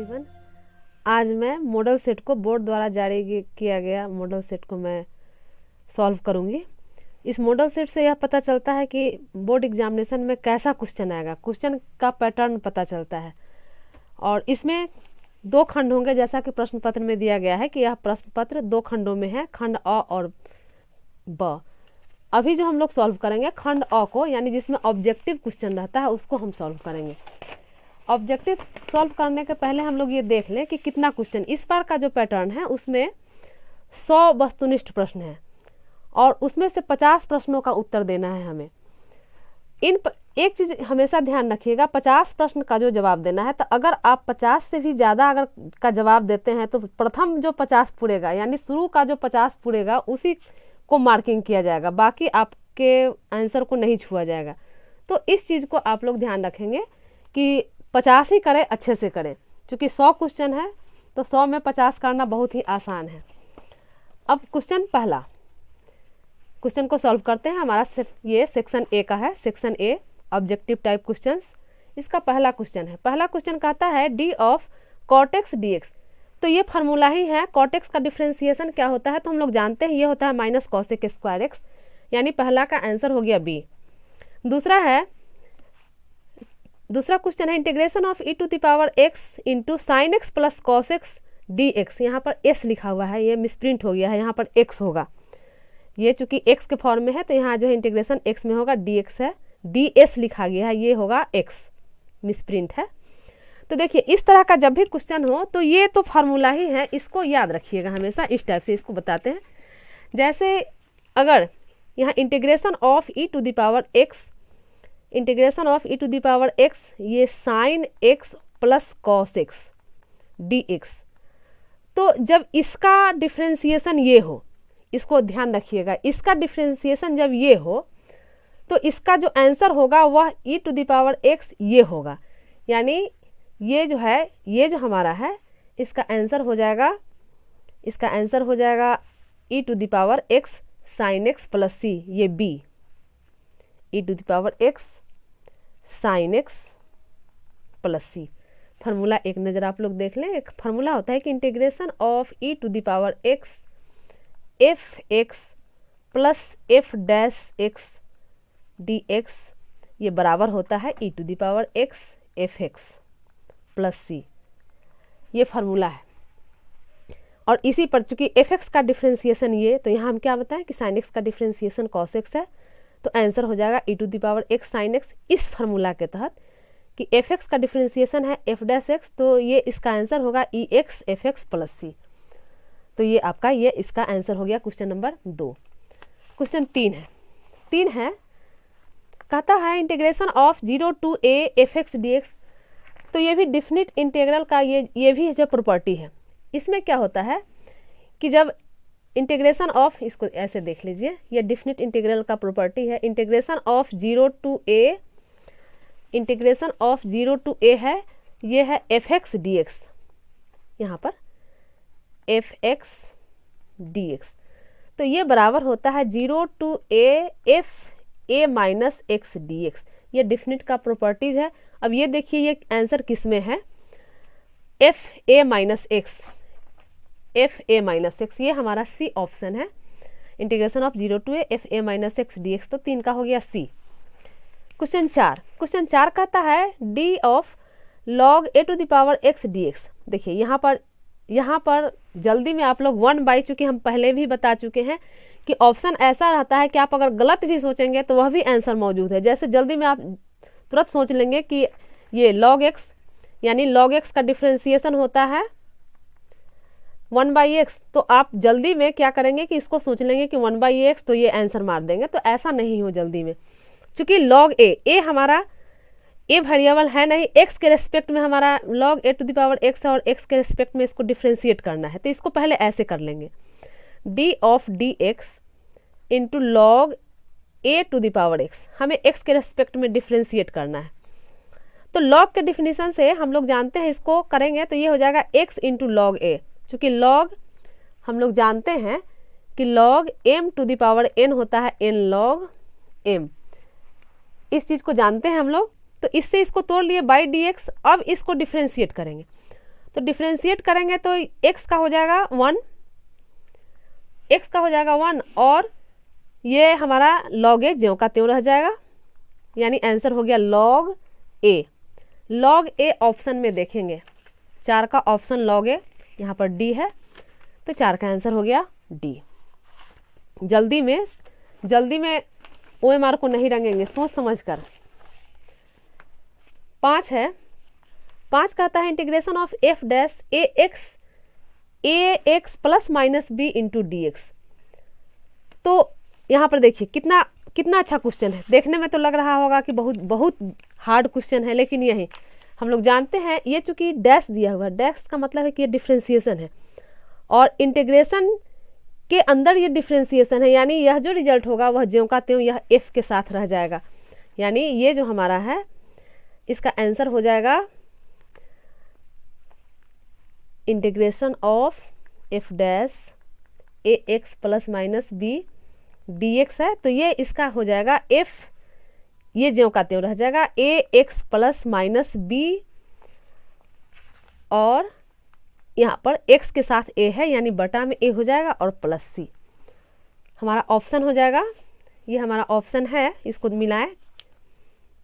Everyone. आज मैं model set को बोर्ड द्वारा जारी किया गया मॉडल सेट को मैं सॉल्व करूंगी। इस मॉडल सेट से यह पता चलता है कि बोर्ड एग्जामिनेशन में कैसा क्वेश्चन आएगा, क्वेश्चन का पैटर्न पता चलता है। और इसमें 2 खंड होंगे, जैसा कि प्रश्न पत्र में दिया गया है कि यह प्रश्न पत्र 2 खंडों में है, खंड अ और ब। अभी जो हम लोग सॉल्व करेंगे खंड अ को, यानी जिसमें ऑब्जेक्टिव क्वेश्चन रहता है उसको हम सॉल्व करेंगे। ऑब्जेक्टिव सॉल्व करने के पहले हम लोग ये देख लें कि कितना क्वेश्चन इस बार का जो पैटर्न है उसमें 100 वस्तुनिष्ठ प्रश्न है और उसमें से 50 प्रश्नों का उत्तर देना है हमें। एक चीज हमेशा ध्यान रखिएगा, 50 प्रश्न का जो जवाब देना है, तो अगर आप 50 से भी ज़्यादा अगर का जवाब देते हैं तो प्रथम जो 50 पूरेगा, यानी शुरू का जो 50 पूरेगा उसी को मार्किंग किया जाएगा, बाकी आपके आंसर को नहीं छुआ जाएगा। तो इस चीज़ को आप लोग ध्यान रखेंगे कि 50 ही करें, अच्छे से करें, क्योंकि 100 क्वेश्चन है तो 100 में 50 करना बहुत ही आसान है। अब पहला क्वेश्चन को सॉल्व करते हैं। हमारा ये सेक्शन ए का है, section A objective type questions. इसका पहला क्वेश्चन है। पहला क्वेश्चन कहता है d of cortex D x. तो ये फार्मूला ही है। कॉटेक्स का डिफ्रेंसिएशन क्या होता है तो हम लोग जानते हैं, ये होता है माइनस कॉसेक स्क्वायर एक्स, यानी पहला का आंसर हो गया बी। दूसरा क्वेश्चन है integration of e to the power x into sine x plus cos x d x. यहाँ पर एस लिखा हुआ है, ये मिसप्रिंट हो गया है, यहाँ पर एक्स होगा। ये चूंकि एक्स के फॉर्म में है तो यहाँ जो है इंटीग्रेशन एक्स में होगा, डी एक्स है, डी एस लिखा गया है, ये होगा एक्स, मिसप्रिंट है। तो देखिए इस तरह का जब भी क्वेश्चन हो तो ये तो फार्मूला ही है, इसको याद रखिएगा हमेशा। इस टाइप से इसको बताते हैं। जैसे अगर यहाँ integration of e to the power x, integration of e to the power x, ये sine x plus cos x d x, तो जब इसका डिफ्रेंसिएशन ये हो, इसको ध्यान रखिएगा, इसका डिफ्रेंसिएशन जब ये हो तो इसका जो आंसर होगा वह ई टू द पावर एक्स ये होगा, यानी ये जो है, ये जो हमारा है, इसका आंसर हो जाएगा, इसका आंसर हो जाएगा e to the power x sine x plus c, ये b, e to the power x sine x plus c. Formula एक नज़र आप लोग देख लें। एक फार्मूला होता है कि integration of e to the power x f x plus f dash x d x, ये बराबर होता है e to the power x f x plus c. ये फार्मूला है। और इसी पर चूंकि एफ एक्स का डिफ्रेंसिएशन ये, तो यहाँ हम क्या बताएं कि साइन एक्स का डिफ्रेंसिएशन कॉस एक्स है, तो आंसर हो जाएगा e to the power x sine x. इस फार्मूला के तहत कि एफ एक्स का डिफ्रेंसिएशन है एफ डैश एक्स, तो ये इसका आंसर होगा e x f x plus c. तो ये आपका, ये इसका आंसर हो गया क्वेश्चन नंबर 2। क्वेश्चन 3 है, कहता है integration of 0 to a f x d x. तो ये भी डिफिनिट इंटीग्रल का ये भी जो प्रॉपर्टी है। इसमें क्या होता है कि जब इंटीग्रेशन ऑफ, इसको ऐसे देख लीजिए, ये डिफिनिट इंटीग्रल का प्रॉपर्टी है। Integration of 0 to a, integration of 0 to a है, ये है एफ एक्स डी एक्स, यहाँ पर एफ एक्स डी एक्स, तो ये बराबर होता है 0 to a f a minus x d x. ये डिफिनिट का प्रॉपर्टीज है। अब ये देखिए ये आंसर किस में है, f a minus x, f a minus x, ये हमारा सी ऑप्शन है। Integration of 0 to a f a minus x d x, तो 3 का हो गया सी। क्वेश्चन 4 कहता है d of log a to the power x d x. देखिए यहाँ पर जल्दी में आप लोग 1 बाई, चूंकि हम पहले भी बता चुके हैं कि ऑप्शन ऐसा रहता है कि आप अगर गलत भी सोचेंगे तो वह भी आंसर मौजूद है। जैसे जल्दी में आप तुरंत सोच लेंगे कि ये log x, यानी log x का डिफ्रेंसिएशन होता है 1 बाई एक्स, तो आप जल्दी में क्या करेंगे कि इसको सोच लेंगे कि 1 बाई एक्स, तो ये आंसर मार देंगे। तो ऐसा नहीं हो जल्दी में, क्योंकि log a हमारा ए वेरिएबल है नहीं, एक्स के रेस्पेक्ट में हमारा log a to the power x है और एक्स के रेस्पेक्ट में इसको डिफ्रेंशिएट करना है। तो इसको पहले ऐसे कर लेंगे, d of d x into log a to the power x, हमें एक्स के रेस्पेक्ट में डिफ्रेंशिएट करना है। तो लॉग के डिफिनीशन से हम लोग जानते हैं, इसको करेंगे तो ये हो जाएगा एक्स इंटू लॉग ए, चूँकि लॉग हम लोग जानते हैं कि log m to the power n होता है एन लॉग एम, इस चीज़ को जानते हैं हम लोग। तो इससे इसको तोड़ लिए बाई डी एक्स। अब इसको डिफ्रेंशिएट करेंगे तो डिफ्रेंशिएट करेंगे तो x का हो जाएगा 1, x का हो जाएगा 1 और ये हमारा log a ज्यों का त्यों रह जाएगा, यानी आंसर हो गया log a। log a option में देखेंगे 4 का ऑप्शन log a, यहाँ पर D है तो 4 का आंसर हो गया D। जल्दी में OMR को नहीं रंगेंगे, सोच समझ कर। 5 है, 5 कहता है integration of f dash ax plus minus b into D x. तो यहाँ पर देखिए कितना अच्छा क्वेश्चन है। देखने में तो लग रहा होगा कि बहुत हार्ड क्वेश्चन है, लेकिन यही हम लोग जानते हैं ये चूंकि डैश दिया हुआ है, डैश का मतलब है कि ये डिफ्रेंसिएशन है और इंटीग्रेशन के अंदर ये डिफ्रेंसिएशन है, यानी यह जो रिजल्ट होगा वह ज्यों का त्यों यह f के साथ रह जाएगा। यानी ये जो हमारा है इसका आंसर हो जाएगा integration of f dash ax plus minus b dx है, तो ये इसका हो जाएगा f, ये ज्यों का त्यों रह जाएगा ax प्लस माइनस b और यहाँ पर x के साथ a है, यानी बटा में a हो जाएगा और प्लस c हमारा ऑप्शन हो जाएगा। ये हमारा ऑप्शन है, इसको मिलाएं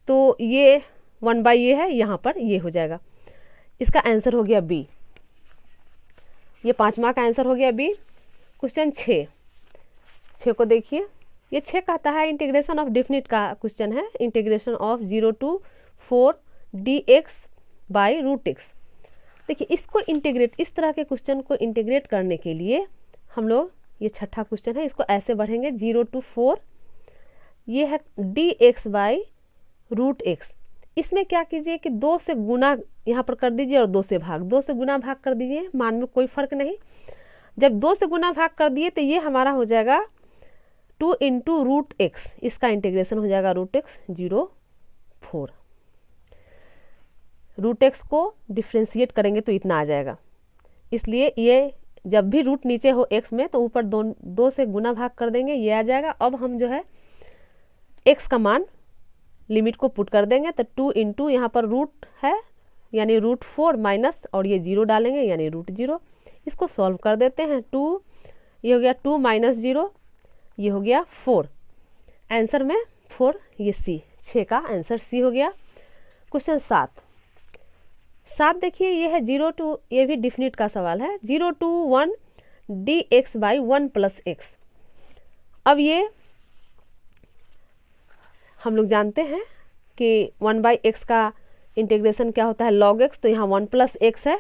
तो ये 1/a है, यहाँ पर ये हो जाएगा। इसका आंसर हो गया b। ये 5वां का आंसर हो गया b। क्वेश्चन 6 को देखिए। ये 6 कहता है इंटीग्रेशन ऑफ डिफिनिट का क्वेश्चन है, integration of 0 to 4 dx by root x. देखिए इसको इंटीग्रेट, इस तरह के क्वेश्चन को इंटीग्रेट करने के लिए हम लोग, ये 6ठा क्वेश्चन है, इसको ऐसे बढ़ेंगे 0 to 4, ये है dx बाई रूट एक्स। इसमें क्या कीजिए कि 2 से गुना यहाँ पर कर दीजिए और 2 से भाग, 2 से गुना भाग कर दीजिए, मान में कोई फर्क नहीं। जब 2 से गुना भाग कर दिए तो ये हमारा हो जाएगा 2 इंटू रूट एक्स, इसका इंटीग्रेशन हो जाएगा रूट एक्स 0 4। रूट एक्स को डिफ्रेंशिएट करेंगे तो इतना आ जाएगा, इसलिए ये जब भी रूट नीचे हो एक्स में तो ऊपर 2 से गुना भाग कर देंगे, ये आ जाएगा। अब हम जो है एक्स का मान लिमिट को पुट कर देंगे तो 2 इंटू यहाँ पर रूट है यानी रूट 4 माइनस और ये 0 डालेंगे यानी रूट 0। इसको सॉल्व कर देते हैं, 2 ये हो गया 2 माइनस 0, ये हो गया 4, आंसर में 4, ये सी, 6 का आंसर सी हो गया। क्वेश्चन 7 देखिए, ये है 0 to, ये भी डिफिनिट का सवाल है, 0 to 1 dx by 1 plus x. अब ये हम लोग जानते हैं कि 1/x का इंटीग्रेशन क्या होता है log x, तो यहाँ 1 प्लस एक्स है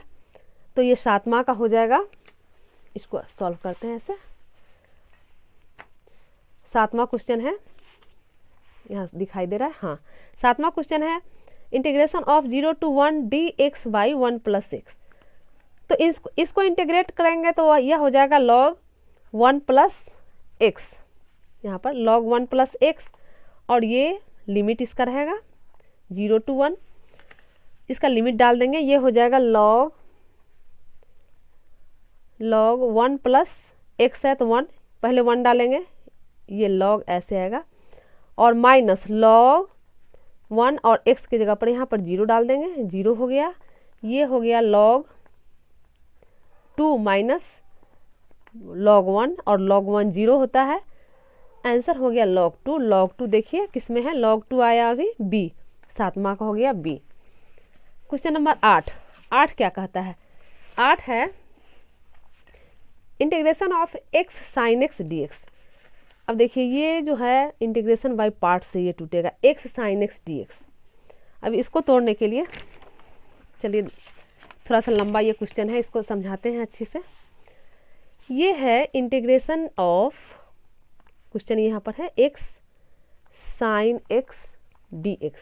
तो ये 7वां का हो जाएगा। इसको सॉल्व करते हैं ऐसे। 7वां क्वेश्चन है, यहाँ दिखाई दे रहा है, हाँ 7वां क्वेश्चन है integration of 0 to 1 dx by 1 plus x. तो इसको इंटीग्रेट करेंगे तो यह हो जाएगा log 1 प्लस एक्स, यहाँ पर log 1 प्लस एक्स और ये लिमिट इसका रहेगा 0 to 1, इसका लिमिट डाल देंगे, ये हो जाएगा log 1 प्लस एक्स है तो 1, पहले 1 डालेंगे, ये log ऐसे आएगा और माइनस log 1 और x की जगह पर यहाँ पर 0 डाल देंगे, 0 हो गया। ये हो गया log 2 माइनस log 1 और log 1 0 होता है, आंसर हो गया log 2। log 2 देखिए किस में है, log 2 आया अभी b, 7वां का हो गया b। क्वेश्चन नंबर 8 क्या कहता है, 8 है integration of x sine x dx। अब देखिए ये जो है इंटीग्रेशन बाय पार्ट से ये टूटेगा, x साइन x dx। अब इसको तोड़ने के लिए चलिए थोड़ा सा लंबा ये क्वेश्चन है, इसको समझाते हैं अच्छे से। ये है इंटीग्रेशन ऑफ, क्वेश्चन यहाँ पर है x साइन x dx।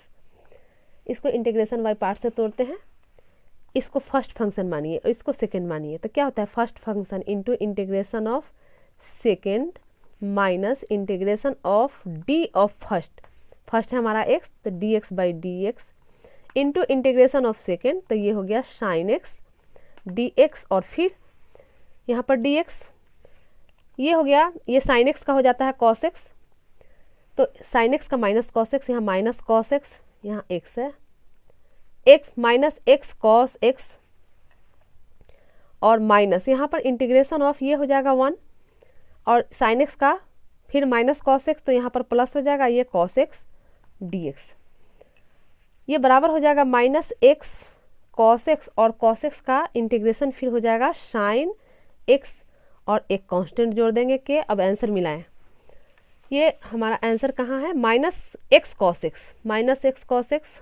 इसको इंटीग्रेशन बाय पार्ट से तोड़ते हैं, इसको फर्स्ट फंक्शन मानिए और इसको सेकंड मानिए, तो क्या होता है first function into integration of second minus integration of d of first है हमारा x तो dx by dx into integration of second, तो ये हो गया साइन x dx और फिर यहाँ पर dx, ये हो गया, ये साइन x का हो जाता है cos x, तो साइन x का माइनस cos x, यहाँ माइनस cos x, यहाँ x है, x minus x cos x और माइनस यहाँ पर इंटीग्रेशन ऑफ ये हो जाएगा 1 और साइन एक्स का फिर माइनस कॉस एक्स, तो यहाँ पर प्लस हो जाएगा ये कॉस एक्स डी एक्स। ये बराबर हो जाएगा माइनस एक्स कॉस एक्स और कॉस एक्स का इंटीग्रेशन फिर हो जाएगा साइन एक्स और एक कांस्टेंट जोड़ देंगे के। अब आंसर मिलाएं, ये हमारा आंसर कहाँ है, minus x cos x, minus x cos x,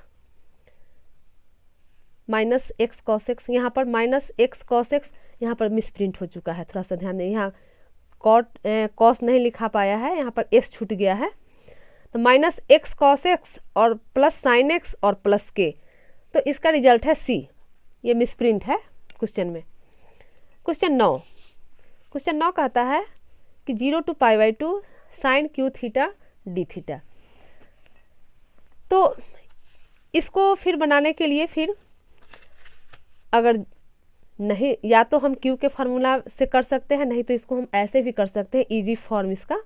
minus x cos x, यहाँ पर माइनस एक्स कॉस एक्स, यहाँ पर मिसप्रिंट हो चुका है, थोड़ा सा ध्यान दें, यहाँ कॉस नहीं लिखा पाया है, यहाँ पर एक्स छूट गया है। तो माइनस एक्स कॉस एक्स और प्लस साइन एक्स और प्लस के, तो इसका रिजल्ट है सी। ये मिसप्रिंट है क्वेश्चन में। क्वेश्चन 9 कहता है कि 0 to π/2 sine cube theta d theta. तो इसको फिर बनाने के लिए फिर अगर नहीं, या तो हम क्यू के फार्मूला से कर सकते हैं, नहीं तो इसको हम ऐसे भी कर सकते हैं, इजी फॉर्म इसका।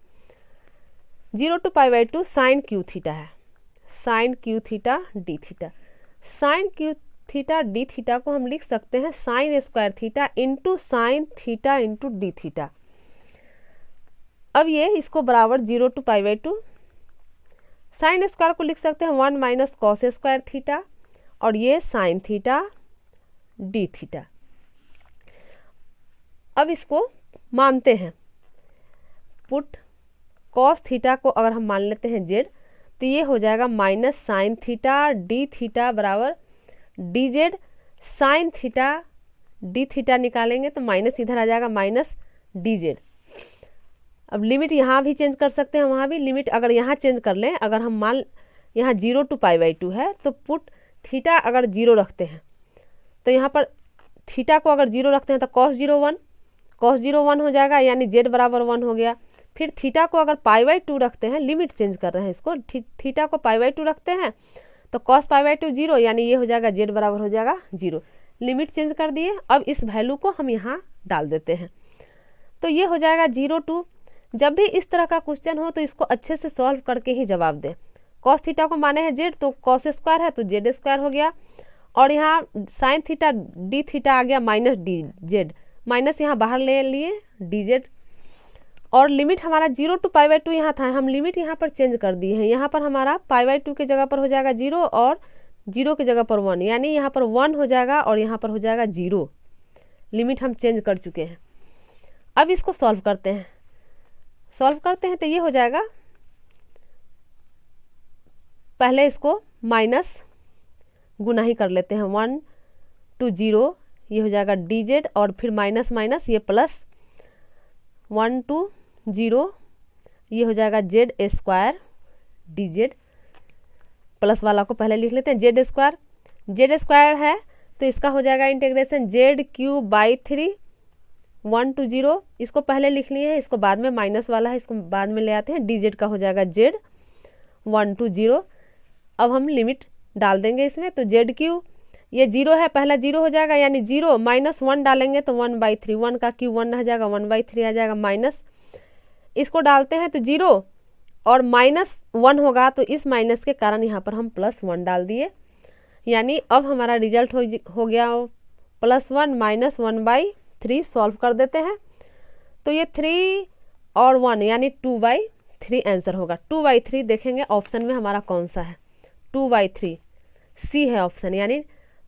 0 to π/2 साइन क्यू थीटा है, sine cube theta d theta. Sine cube theta d theta को हम लिख सकते हैं sine square theta into sine theta into d theta. अब ये इसको बराबर 0 to π/2 साइन स्क्वायर को लिख सकते हैं 1 माइनस कॉस स्क्वायर थीटा और ये साइन थीटा डी थीटा। अब इसको मानते हैं, पुट कॉस थीटा को अगर हम मान लेते हैं जेड, तो ये हो जाएगा minus sine theta d theta बराबर d z. Sine theta d theta निकालेंगे तो माइनस इधर आ जाएगा माइनस डी जेड। अब लिमिट यहाँ भी चेंज कर सकते हैं, वहाँ भी लिमिट अगर यहाँ चेंज कर लें, अगर हम मान यहाँ 0 to π/2 है तो पुट थीटा अगर 0 रखते हैं तो यहाँ पर थीटा को अगर 0 रखते हैं तो कॉस 0 1 हो जाएगा, यानी जेड बराबर 1 हो गया। फिर थीटा को अगर π/2 रखते हैं, लिमिट चेंज कर रहे हैं इसको, थीटा को π/2 रखते हैं तो cos π/2 0, यानी ये हो जाएगा जेड बराबर हो जाएगा 0। लिमिट चेंज कर दिए, अब इस वैल्यू को हम यहाँ डाल देते हैं तो ये हो जाएगा 0 to। जब भी इस तरह का क्वेश्चन हो तो इसको अच्छे से सॉल्व करके ही जवाब दें। कॉस थीटा को माने हैं जेड, तो कॉस स्क्वायर है तो जेड स्क्वायर हो गया, और यहाँ साइन थीटा डी थीटा आ गया माइनस डी जेड, माइनस यहाँ बाहर ले लिए डी जेड। और लिमिट हमारा 0 to π/2 यहाँ था, हम लिमिट यहाँ पर चेंज कर दिए हैं। यहाँ पर हमारा π/2 के जगह पर हो जाएगा 0 और 0 की जगह पर 1, यानी यहाँ पर 1 हो जाएगा और यहाँ पर हो जाएगा 0। लिमिट हम चेंज कर चुके हैं। अब इसको सॉल्व करते हैं, तो ये हो जाएगा, पहले इसको माइनस गुना ही कर लेते हैं, 1 to 0 ये हो जाएगा डी जेड, और फिर माइनस माइनस ये प्लस 1 to 0 ये हो जाएगा Z square D Z. Plus वाला को पहले लिख लेते हैं, जेड स्क्वायर है तो इसका हो जाएगा integration Z cube by 3 1 to 0, इसको पहले लिख लिए हैं, इसको बाद में, माइनस वाला है इसको बाद में ले आते हैं। डी जेड का हो जाएगा जेड 1 to 0। अब हम लिमिट डाल देंगे इसमें, तो जेड क्यू ये 0 है, पहला 0 हो जाएगा, यानी 0 माइनस 1 डालेंगे तो 1/3, 1 का क्यू 1 रह जाएगा, 1/3 आ जाएगा, माइनस इसको डालते हैं तो 0 और माइनस 1 होगा, तो इस माइनस के कारण यहाँ पर हम +1 डाल दिए, यानी अब हमारा रिजल्ट हो गया +1 माइनस 1/3। सॉल्व कर देते हैं तो ये 3 और 1 यानी 2/3 आंसर होगा। 2/3 देखेंगे ऑप्शन में हमारा कौन सा है, 2/3 सी है ऑप्शन, यानी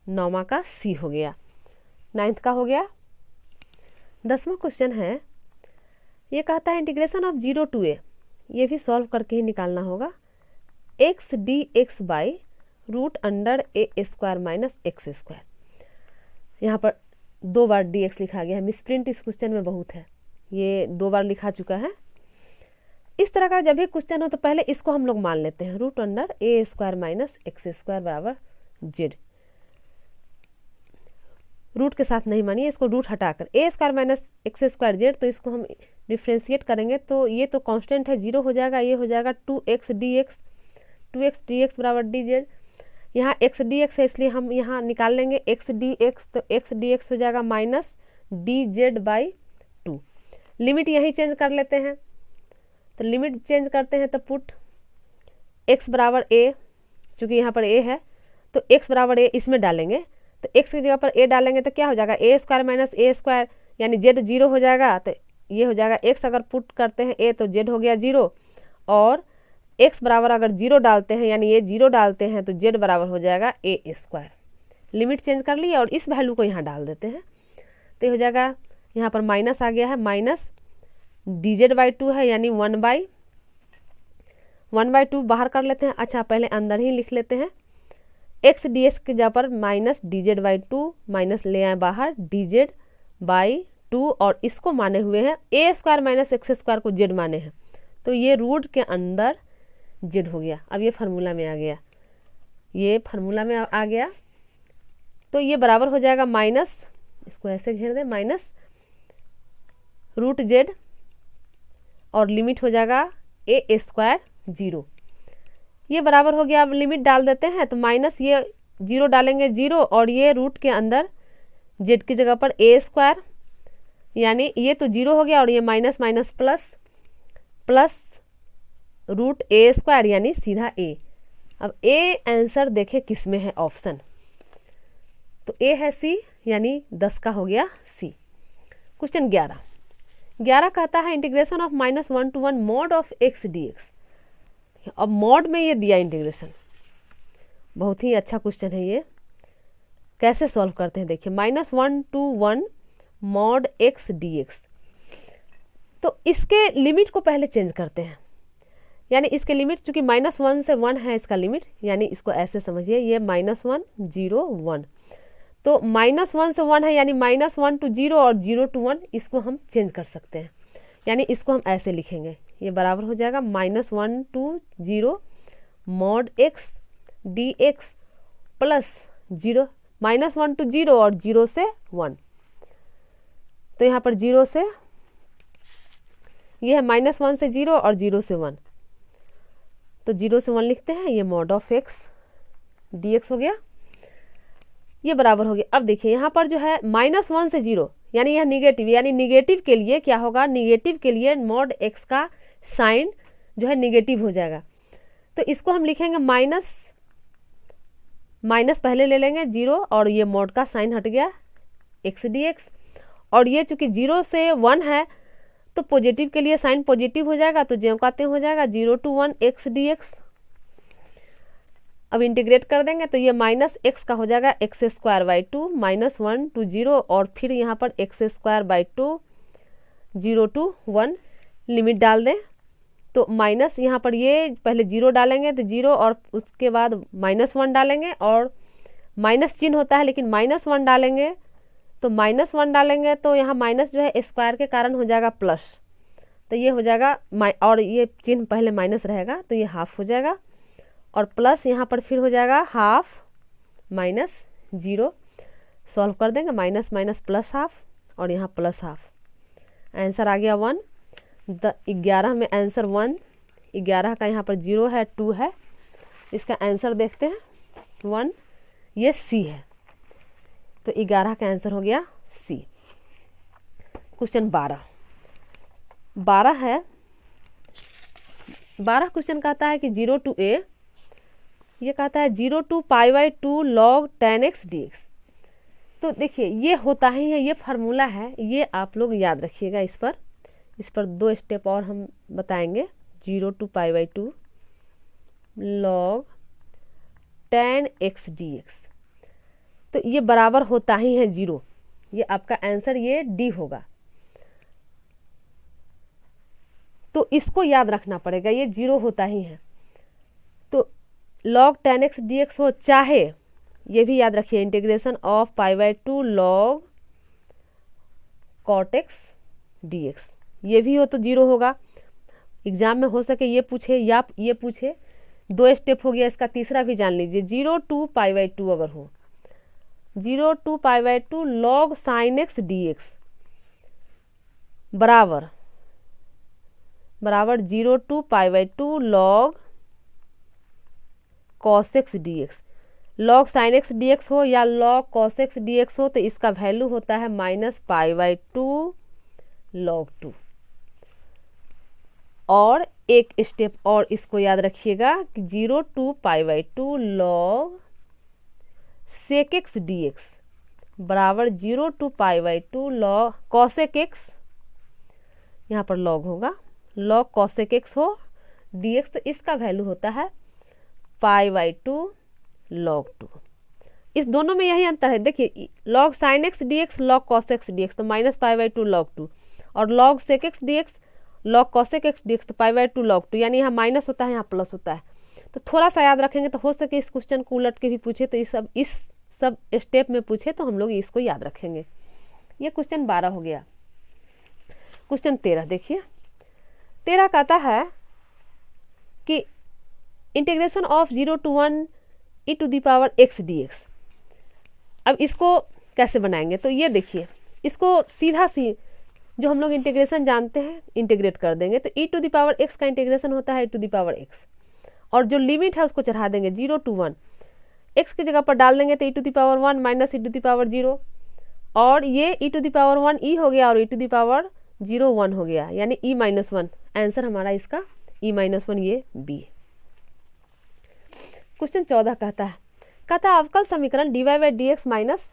9वां का सी हो गया, 9th का हो गया। 10वां क्वेश्चन है, ये कहता है इंटीग्रेशन ऑफ 0 to a, ये भी सॉल्व करके ही निकालना होगा, x dx by √a² - x²। यहाँ पर 2 बार dx लिखा गया है, मिसप्रिंट इस क्वेश्चन में बहुत है, ये 2 बार लिखा चुका है। इस तरह का जब भी क्वेश्चन हो तो पहले इसको हम लोग मान लेते हैं, √a² - x² बराबर z। रूट के साथ नहीं मानिए, इसको रूट हटाकर a² - x² z, तो इसको हम डिफ्रेंशिएट करेंगे तो ये तो कांस्टेंट है, 0 हो जाएगा, ये हो जाएगा 2x dx बराबर dz। यहाँ x dx है इसलिए हम यहाँ निकाल लेंगे x dx, तो x dx हो जाएगा -dz/2। लिमिट यही चेंज कर लेते हैं, तो लिमिट चेंज करते हैं तो पुट x बराबर a, चूँकि यहाँ पर a है तो x बराबर a इसमें डालेंगे तो x की जगह पर a डालेंगे तो क्या हो जाएगा, ए स्क्वायर माइनस ए स्क्वायर, यानी z 0 हो जाएगा। तो ये हो जाएगा x अगर पुट करते हैं a तो z हो गया 0, और x बराबर अगर 0 डालते हैं यानी ये 0 डालते हैं तो z बराबर हो जाएगा a स्क्वायर। लिमिट चेंज कर लिए और इस वैल्यू को यहाँ डाल देते हैं तो ये हो जाएगा, यहाँ पर माइनस आ गया है, माइनस dz/2 है यानी 1/2 बाहर कर लेते हैं। अच्छा पहले अंदर ही लिख लेते हैं, x ds के जगह पर माइनस dz/2 माइनस ले आए बाहर dz/2 और इसको माने हुए हैं a square minus x square को z माने हैं, तो ये रूट के अंदर z हो गया। अब ये फार्मूला में आ गया, ये फार्मूला में आ गया तो ये बराबर हो जाएगा माइनस, इसको ऐसे घेर दें, माइनस रूट z और लिमिट हो जाएगा a स्क्वायर 0, ये बराबर हो गया। अब लिमिट डाल देते हैं तो माइनस ये 0 डालेंगे 0 और ये रूट के अंदर z की जगह पर a स्क्वायर, यानी ये तो 0 हो गया और ये minus minus plus plus root a square यानी सीधा a। अब a आंसर देखे किस में है ऑप्शन, तो a है C यानी 10 का हो गया C। क्वेश्चन 11 कहता है integration of -1 to 1 mod of x dx। अब मॉड में ये दिया इंटीग्रेशन, बहुत ही अच्छा क्वेश्चन है ये, कैसे सॉल्व करते हैं देखिए। -1 to 1 मॉड x dx, तो इसके लिमिट को पहले चेंज करते हैं, यानी इसके लिमिट चूंकि -1 से 1 है इसका लिमिट, यानी इसको ऐसे समझिए ये -1 0 1, तो -1 से 1 है यानी -1 to 0 और 0 to 1, इसको हम चेंज कर सकते हैं, यानी इसको हम ऐसे लिखेंगे, ये बराबर हो जाएगा -1 to 0 mod x dx plus 0 -1 to 0 और 0 से 1, तो यहाँ पर 0 से ये है -1 से 0 और 0 से 1, तो 0 से 1 लिखते हैं, ये मॉड ऑफ x dx हो गया, ये बराबर हो गया। अब देखिए यहाँ पर जो है -1 से 0 यानी यह निगेटिव, यानी निगेटिव के लिए क्या होगा, निगेटिव के लिए मॉड x का साइन जो है निगेटिव हो जाएगा, तो इसको हम लिखेंगे माइनस पहले ले लेंगे 0 और ये मॉड का साइन हट गया x dx, और ये चूंकि 0 से 1 है तो पॉजिटिव के लिए साइन पॉजिटिव हो जाएगा, तो ज्यों कहते हो जाएगा 0 to 1 x dx। अब इंटीग्रेट कर देंगे तो ये -x का हो जाएगा x² 2 -1 to 0 और फिर यहाँ पर x² 2 0 to 1 लिमिट डाल दें, तो माइनस यहाँ पर ये पहले 0 डालेंगे तो 0 और उसके बाद -1 डालेंगे, और माइनस चिन्ह होता है लेकिन -1 डालेंगे तो -1 डालेंगे तो यहाँ माइनस जो है स्क्वायर के कारण हो जाएगा प्लस, तो ये हो जाएगा और ये चिन्ह पहले माइनस रहेगा तो ये हाफ हो जाएगा, और प्लस यहाँ पर फिर हो जाएगा हाफ -0, सॉल्व कर देंगे माइनस माइनस प्लस हाफ और यहाँ प्लस हाफ, आंसर आ गया 1। 11 में आंसर 1, 11 का यहाँ पर 0 है 2 है, इसका आंसर देखते हैं 1, ये C है, तो 11 का आंसर हो गया C। क्वेश्चन 12 है, 12 क्वेश्चन कहता है कि 0 to a, ये कहता है 0 to π/2 log tan x dx। तो देखिए ये होता ही है, ये फार्मूला है, ये आप लोग याद रखिएगा। इस पर 2 स्टेप और हम बताएंगे। 0 to π/2 log tan x dx, तो ये बराबर होता ही है 0, ये आपका आंसर ये डी होगा, तो इसको याद रखना पड़ेगा, ये 0 होता ही है। तो log tan x dx हो, चाहे ये भी याद रखिए integration of π/2 log cot x dx, ये भी हो तो 0 होगा। एग्जाम में हो सके ये पूछे या ये पूछे, 2 स्टेप हो गया, इसका तीसरा भी जान लीजिए। 0 to π/2 अगर हो, 0 to π/2 log sin x dx बराबर 0 to π/2 log cos x dx। log sin x dx हो या log cos x dx हो तो इसका वैल्यू होता है -π/2 log 2। और एक स्टेप और इसको याद रखिएगा कि 0 to π/2 log sec x dx बराबर 0 to π/2 log cosec x, यहाँ पर log होगा, log cosec x हो dx, तो इसका वैल्यू होता है π/2 log 2। इस दोनों में यही अंतर है, देखिए log sin x dx log cos x dx तो -π/2 log 2, और log sec x dx log cosec x dx तो π/2 log 2, यानी यहाँ माइनस होता है, यहाँ प्लस होता है। तो थोड़ा सा याद रखेंगे तो हो सके इस क्वेश्चन को उलट के भी पूछे, तो इस सब स्टेप में पूछे तो हम लोग इसको याद रखेंगे। ये क्वेश्चन 12 हो गया। क्वेश्चन 13 देखिए, 13 कहता है कि integration of 0 to 1 e⁻x dx। अब इसको कैसे बनाएंगे, तो ये देखिए, इसको सीधा सी जो हम लोग इंटीग्रेशन जानते हैं इंटीग्रेट कर देंगे। तो e⁻x का इंटीग्रेशन होता है e⁻x, और जो लिमिट है उसको चढ़ा देंगे 0 to 1, x की जगह पर डाल देंगे तो e⁻1 माइनस e⁻0, और ये e⁻1 e हो गया और e⁻0 1 हो गया, यानी e-1। आंसर हमारा इसका e-1, ये बी। क्वेश्चन 14 कहता है अवकल समीकरण dy/dx minus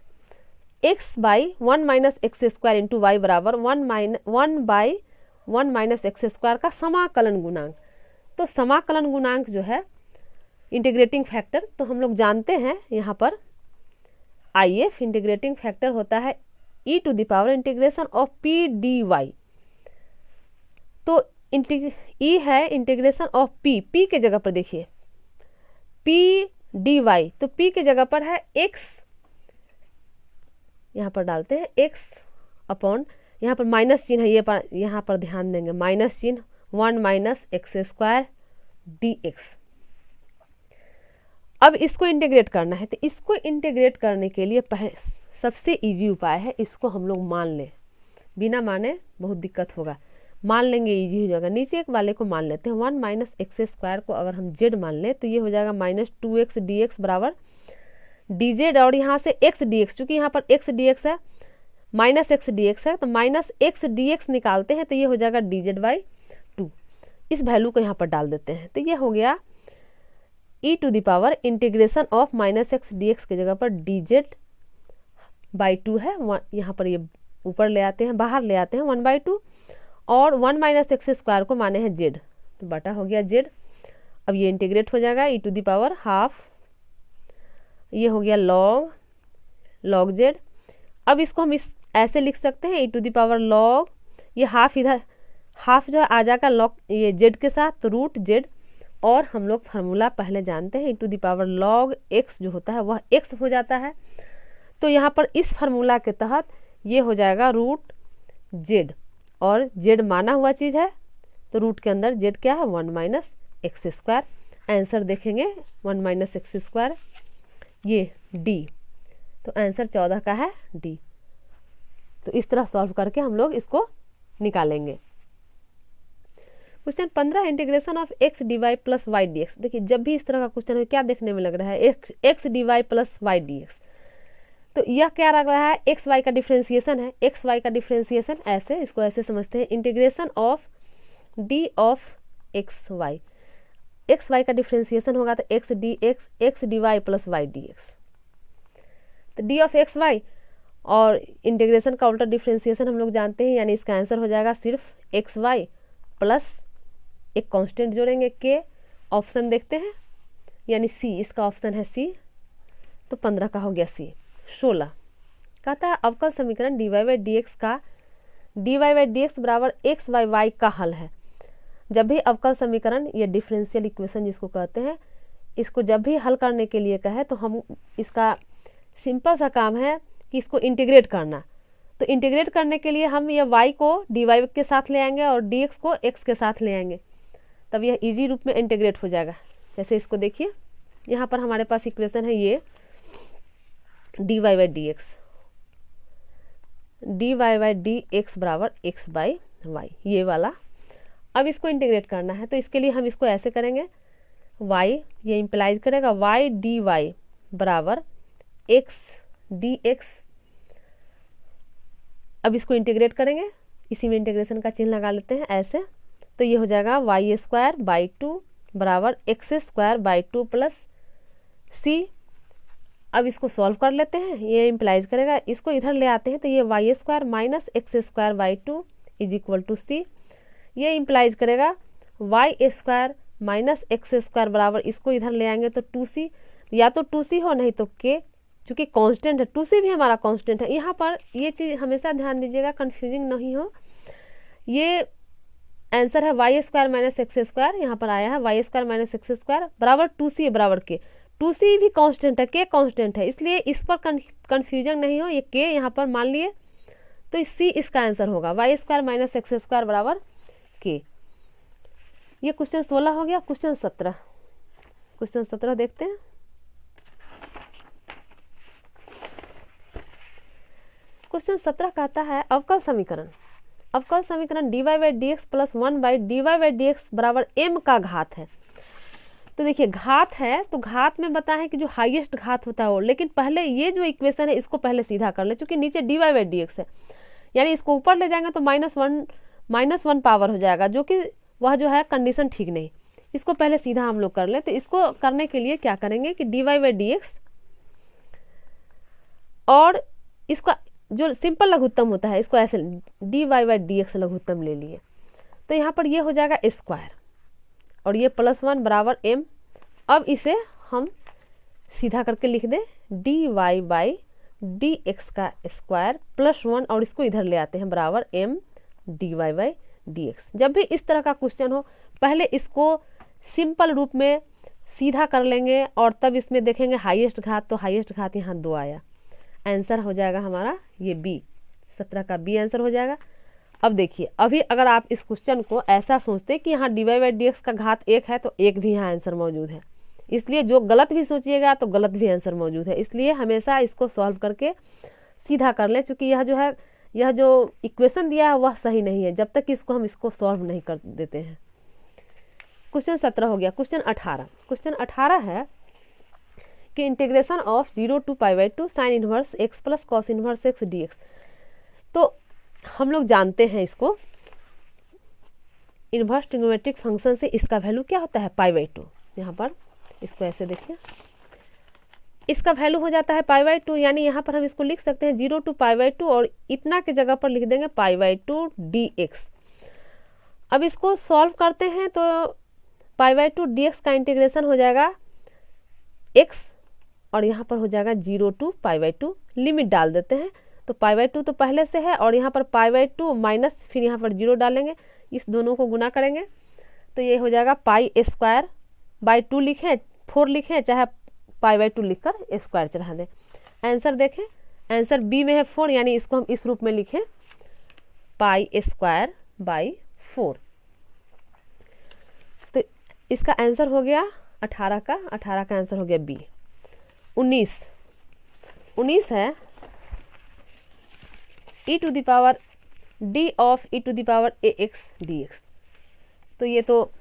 x by 1 minus x square into y बराबर 1/1 माइनस एक्स स्क्वायर का समाकलन गुणांक। तो समाकलन गुणांक जो है इंटीग्रेटिंग फैक्टर, तो हम लोग जानते हैं यहाँ पर IF इंटीग्रेटिंग फैक्टर होता है e⁻ integration of p dy। तो E है इंटीग्रेशन ऑफ p के जगह पर देखिए p dy, तो p के जगह पर है x, यहाँ पर डालते हैं x अपॉन, यहाँ पर माइनस चिन्ह है, ये पर यहाँ पर ध्यान देंगे, माइनस चिन्ह 1 माइनस एक्स स्क्वायर dx। अब इसको इंटीग्रेट करना है, तो इसको इंटीग्रेट करने के लिए सबसे इजी उपाय है, इसको हम लोग मान लें, बिना माने बहुत दिक्कत होगा, मान लेंगे इजी हो जाएगा। नीचे एक वाले को मान लेते हैं, 1 माइनस एक्स स्क्वायर को अगर हम z मान लें तो ये हो जाएगा -2x dx बराबर dz, और यहाँ से x dx, चूंकि यहाँ पर x dx है, माइनस एक्स dx है, तो माइनस एक्स dx निकालते हैं तो ये हो जाएगा dz/2। इस वैल्यू को यहाँ पर डाल देते हैं, तो ये हो गया e⁻ integration of minus x dx की जगह पर dz/2 है, यहाँ पर ये ऊपर ले आते हैं, बाहर ले आते हैं 1/2, और 1 माइनस एक्स स्क्वायर को माने हैं z, तो बटा हो गया z। अब ये इंटीग्रेट हो जाएगा e⁻½ ये हो गया log z। अब इसको हम ऐसे लिख सकते हैं e⁻log, ये हाफ इधर, हाफ जो आ जाएगा log ये z के साथ, तो रूट z, और हम लोग फार्मूला पहले जानते हैं e⁻log x जो होता है वह x हो जाता है। तो यहाँ पर इस फार्मूला के तहत ये हो जाएगा रूट z, और z माना हुआ चीज़ है तो रूट के अंदर z क्या है 1 माइनस एक्स स्क्वायर। आंसर देखेंगे 1 माइनस एक्स स्क्वायर, ये D, तो आंसर 14 का है D। तो इस तरह सॉल्व करके हम लोग इसको निकालेंगे। Question 15 integration of x dy plus y dx। देखिए जब भी इस तरह का क्वेश्चन हो क्या देखने में लग रहा है, x dy plus y dx, तो यह क्या लग रहा है, एक्स वाई का डिफ्रेंसिएशन है। एक्स वाई का डिफ्रेंसिएशन ऐसे, इसको ऐसे समझते हैं, integration of d of x y, x y का डिफ्रेंसिएशन होगा तो x d y plus y d x, तो डी ऑफ एक्स वाई, और इंटीग्रेशन का उल्टा डिफ्रेंसिएशन हम लोग जानते हैं, यानी इसका आंसर हो जाएगा सिर्फ एक्स वाई प्लस एक कांस्टेंट जोड़ेंगे के। ऑप्शन देखते हैं, यानी सी, इसका ऑप्शन है सी, तो 15 का हो गया सी। 16 कहता है अवकल समीकरण dy/dx का dy/dx बराबर x बाई वाई का हल है। जब भी अवकल समीकरण, ये डिफरेंशियल इक्वेशन जिसको कहते हैं, इसको जब भी हल करने के लिए कहे तो हम इसका सिंपल सा काम है कि इसको इंटीग्रेट करना। तो इंटीग्रेट करने के लिए हम ये y को dy के साथ ले आएंगे और dx को x के साथ ले आएंगे, तब यह इजी रूप में इंटीग्रेट हो जाएगा। जैसे इसको देखिए, यहाँ पर हमारे पास इक्वेशन है ये dy/dx बराबर x बाई वाई, ये वाला। अब इसको इंटीग्रेट करना है तो इसके लिए हम इसको ऐसे करेंगे, y ये इंप्लाइज करेगा y dy बराबर x dx। अब इसको इंटीग्रेट करेंगे, इसी में इंटीग्रेशन का चिन्ह लगा लेते हैं ऐसे, तो ये हो जाएगा y² बाई 2 बराबर x² बाई 2 प्लस c अब इसको सॉल्व कर लेते हैं, ये इम्प्लाइज करेगा, इसको इधर ले आते हैं तो ये y square minus x square by two is equal to c. ये इम्प्लाइज करेगा y square minus x square बराबर, इसको इधर ले आएंगे तो 2c, या तो 2c हो नहीं तो k, चूँकि कांस्टेंट है 2c भी हमारा कांस्टेंट है। यहाँ पर ये चीज़ हमेशा ध्यान दीजिएगा, कंफ्यूजिंग नहीं हो। ये आंसर है y square minus x square, यहाँ पर आया है y square minus x square बराबर 2c बराबर k। 2c भी कांस्टेंट है, k कांस्टेंट है, इसलिए इस पर कंफ्यूजन नहीं हो। ये k यहाँ पर मान लिए तो c इसका आंसर होगा, y square minus x square बराबर k। ये क्वेश्चन 16 हो गया। क्वेश्चन 17 देखते हैं। क्वेश्चन 17 कहता है अवकल समीकरण dy by d x plus 1 by dy by d x बराबर m का घात है। तो देखिए घात है तो घात में बता है कि जो हाईएस्ट घात होता है वो, लेकिन पहले ये जो इक्वेशन है इसको पहले सीधा कर ले, क्योंकि नीचे dy बाई डी एक्स है, यानी इसको ऊपर ले जाएंगे तो -1 पावर हो जाएगा, जो कि वह जो है कंडीशन ठीक नहीं। इसको पहले सीधा हम लोग कर ले। तो इसको करने के लिए क्या करेंगे कि dy बाई डी एक्स और इसका जो सिंपल लघुत्तम होता है इसको ऐसे dy बाई डी एक्स लघुत्तम ले लिए, तो यहाँ पर ये हो जाएगा स्क्वायर और ये +1 बराबर m। अब इसे हम सीधा करके लिख दें dy बाई डी एक्स का स्क्वायर +1 और इसको इधर ले आते हैं बराबर m dy by d x. जब भी इस तरह का क्वेश्चन हो पहले इसको सिंपल रूप में सीधा कर लेंगे और तब इसमें देखेंगे हाईएस्ट घात, तो हाईएस्ट घात यहाँ 2 आया, आंसर हो जाएगा हमारा ये बी, 17 का बी आंसर हो जाएगा। अब देखिए अभी अगर आप इस क्वेश्चन को ऐसा सोचते कि यहाँ dy बाई डी एक्स का घात 1 है तो 1 भी यहाँ आंसर मौजूद है, इसलिए जो गलत भी सोचिएगा तो गलत भी आंसर मौजूद है। इसलिए हमेशा इसको सॉल्व करके सीधा कर लें, क्योंकि यह जो इक्वेशन दिया है वह सही नहीं है जब तक कि इसको सॉल्व नहीं कर देते हैं। क्वेश्चन 17 हो गया। क्वेश्चन 18 है कि integration of 0 to π/2 sine inverse x plus cos inverse x dx। तो हम लोग जानते हैं इसको, इनवर्स ट्रिग्नोमेट्रिक फंक्शन से इसका वैल्यू क्या होता है π/2। यहाँ पर इसको ऐसे देखिए, इसका वैल्यू हो जाता है π/2, यानी यहाँ पर हम इसको लिख सकते हैं 0 to π/2 और इतना के जगह पर लिख देंगे π/2 dx। अब इसको सॉल्व करते हैं तो π/2 dx का इंटीग्रेशन हो जाएगा x और यहाँ पर हो जाएगा 0 to π/2। लिमिट डाल देते हैं तो π/2 तो पहले से है और यहाँ पर π/2 माइनस फिर यहाँ पर 0 डालेंगे, इस दोनों को गुना करेंगे तो ये हो जाएगा π² लिखें 4 लिखें चाहे π/2 लिखकर स्क्वायर चढ़ा दें। आंसर देखें, आंसर बी में है 4, यानी इसको हम इस रूप में लिखें π²/4। तो इसका आंसर हो गया 18 का आंसर हो गया बी। 19 है e⁻d ऑफ e⁻ax dx। तो ये तो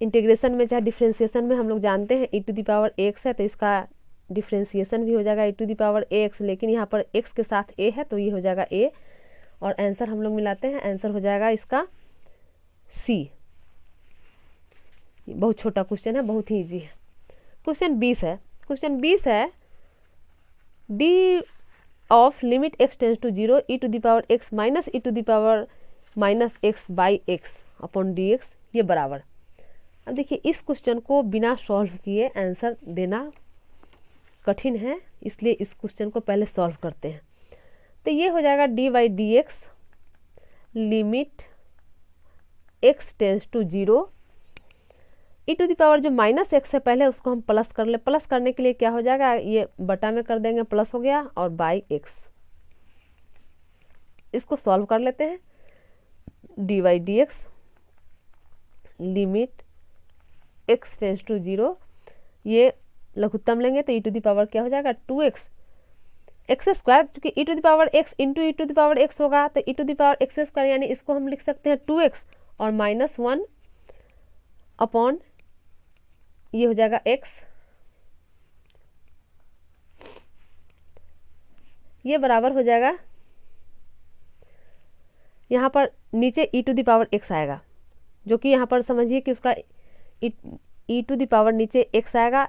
इंटीग्रेशन में चाहे डिफ्रेंसिएशन में हम लोग जानते हैं e⁻ax है, तो इसका डिफ्रेंसिएशन भी हो जाएगा e⁻ax, लेकिन यहाँ पर x के साथ a है तो ये हो जाएगा a और आंसर हम लोग मिलाते हैं, आंसर हो जाएगा इसका c। बहुत छोटा क्वेश्चन है, बहुत ही इजी है। क्वेश्चन 20 है d of limit x tends to 0 e⁻x minus e⁻x by x upon dx ये बराबर। अब देखिए इस क्वेश्चन को बिना सॉल्व किए आंसर देना कठिन है, इसलिए इस क्वेश्चन को पहले सॉल्व करते हैं। तो ये हो जाएगा d by d x limit x tends to 0 e⁻ जो -x है पहले उसको हम प्लस कर ले। प्लस करने के लिए क्या हो जाएगा, ये बटा में कर देंगे, प्लस हो गया और बाई x। इसको सॉल्व कर लेते हैं d by d x limit x tends to 0, ये लघुत्तम लेंगे तो e⁻ क्या हो जाएगा 2x x स्क्वायर, क्योंकि e⁻x इंटू e⁻x होगा तो e⁻x², यानी इसको हम लिख सकते हैं 2x और -1 अपॉन ये हो जाएगा x। ये बराबर हो जाएगा, यहाँ पर नीचे e⁻x आएगा, जो कि यहाँ पर समझिए कि उसका e⁻ नीचे x आएगा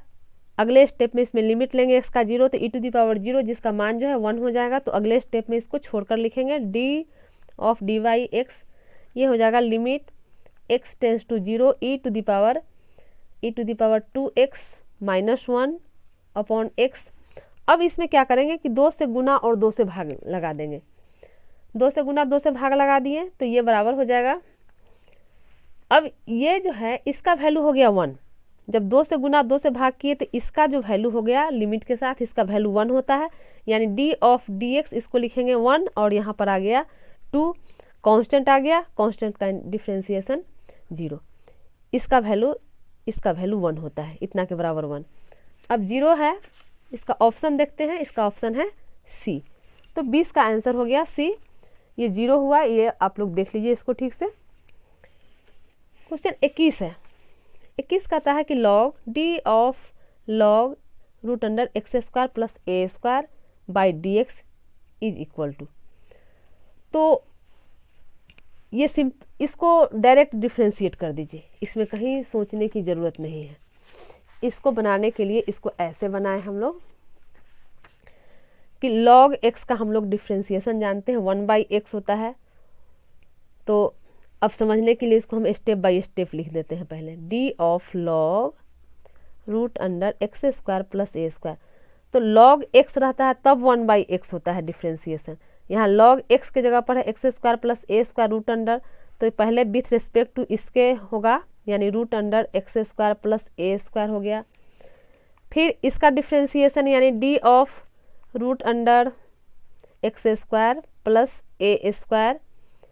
अगले स्टेप में इसमें लिमिट लेंगे x का 0, तो e⁻0 जिसका मान जो है 1 हो जाएगा। तो अगले स्टेप में इसको छोड़कर लिखेंगे d ऑफ dy x, ये हो जाएगा limit x tends to 0 e⁻2x minus 1 upon x। अब इसमें क्या करेंगे कि 2 से गुना और 2 से भाग लगा देंगे। 2 से गुना 2 से भाग लगा दिए तो ये बराबर हो जाएगा। अब ये जो है इसका वैल्यू हो गया 1, जब 2 से गुना 2 से भाग किए तो इसका जो वैल्यू हो गया लिमिट के साथ इसका वैल्यू 1 होता है, यानी d ऑफ dx इसको लिखेंगे 1 और यहाँ पर आ गया 2, कांस्टेंट आ गया, कांस्टेंट का डिफ्रेंसिएशन 0, इसका वैल्यू 1 होता है, इतना के बराबर 1। अब 0 है, इसका ऑप्शन देखते हैं, इसका ऑप्शन है सी। तो 20 का आंसर हो गया सी। ये 0 हुआ, ये आप लोग देख लीजिए इसको ठीक से। क्वेश्चन 21 है। 21 कहता है कि log d of log root under x square plus a square by d x is equal to. तो ये इसको डायरेक्ट डिफ्रेंशिएट कर दीजिए, इसमें कहीं सोचने की ज़रूरत नहीं है। इसको बनाने के लिए इसको ऐसे बनाए हम लोग कि log x का हम लोग डिफ्रेंशिएशन जानते हैं 1/x होता है। तो अब समझने के लिए इसको हम स्टेप बाय स्टेप लिख देते हैं। पहले d of log root under x square plus a square, तो log x रहता है तब 1/x होता है डिफ्रेंशिएशन। यहाँ log x के जगह पर है x square plus a square root under, तो पहले विथ रिस्पेक्ट टू इसके होगा, यानी root under x square plus a square हो गया। फिर इसका डिफ्रेंशिएशन यानी d of root under x square plus a square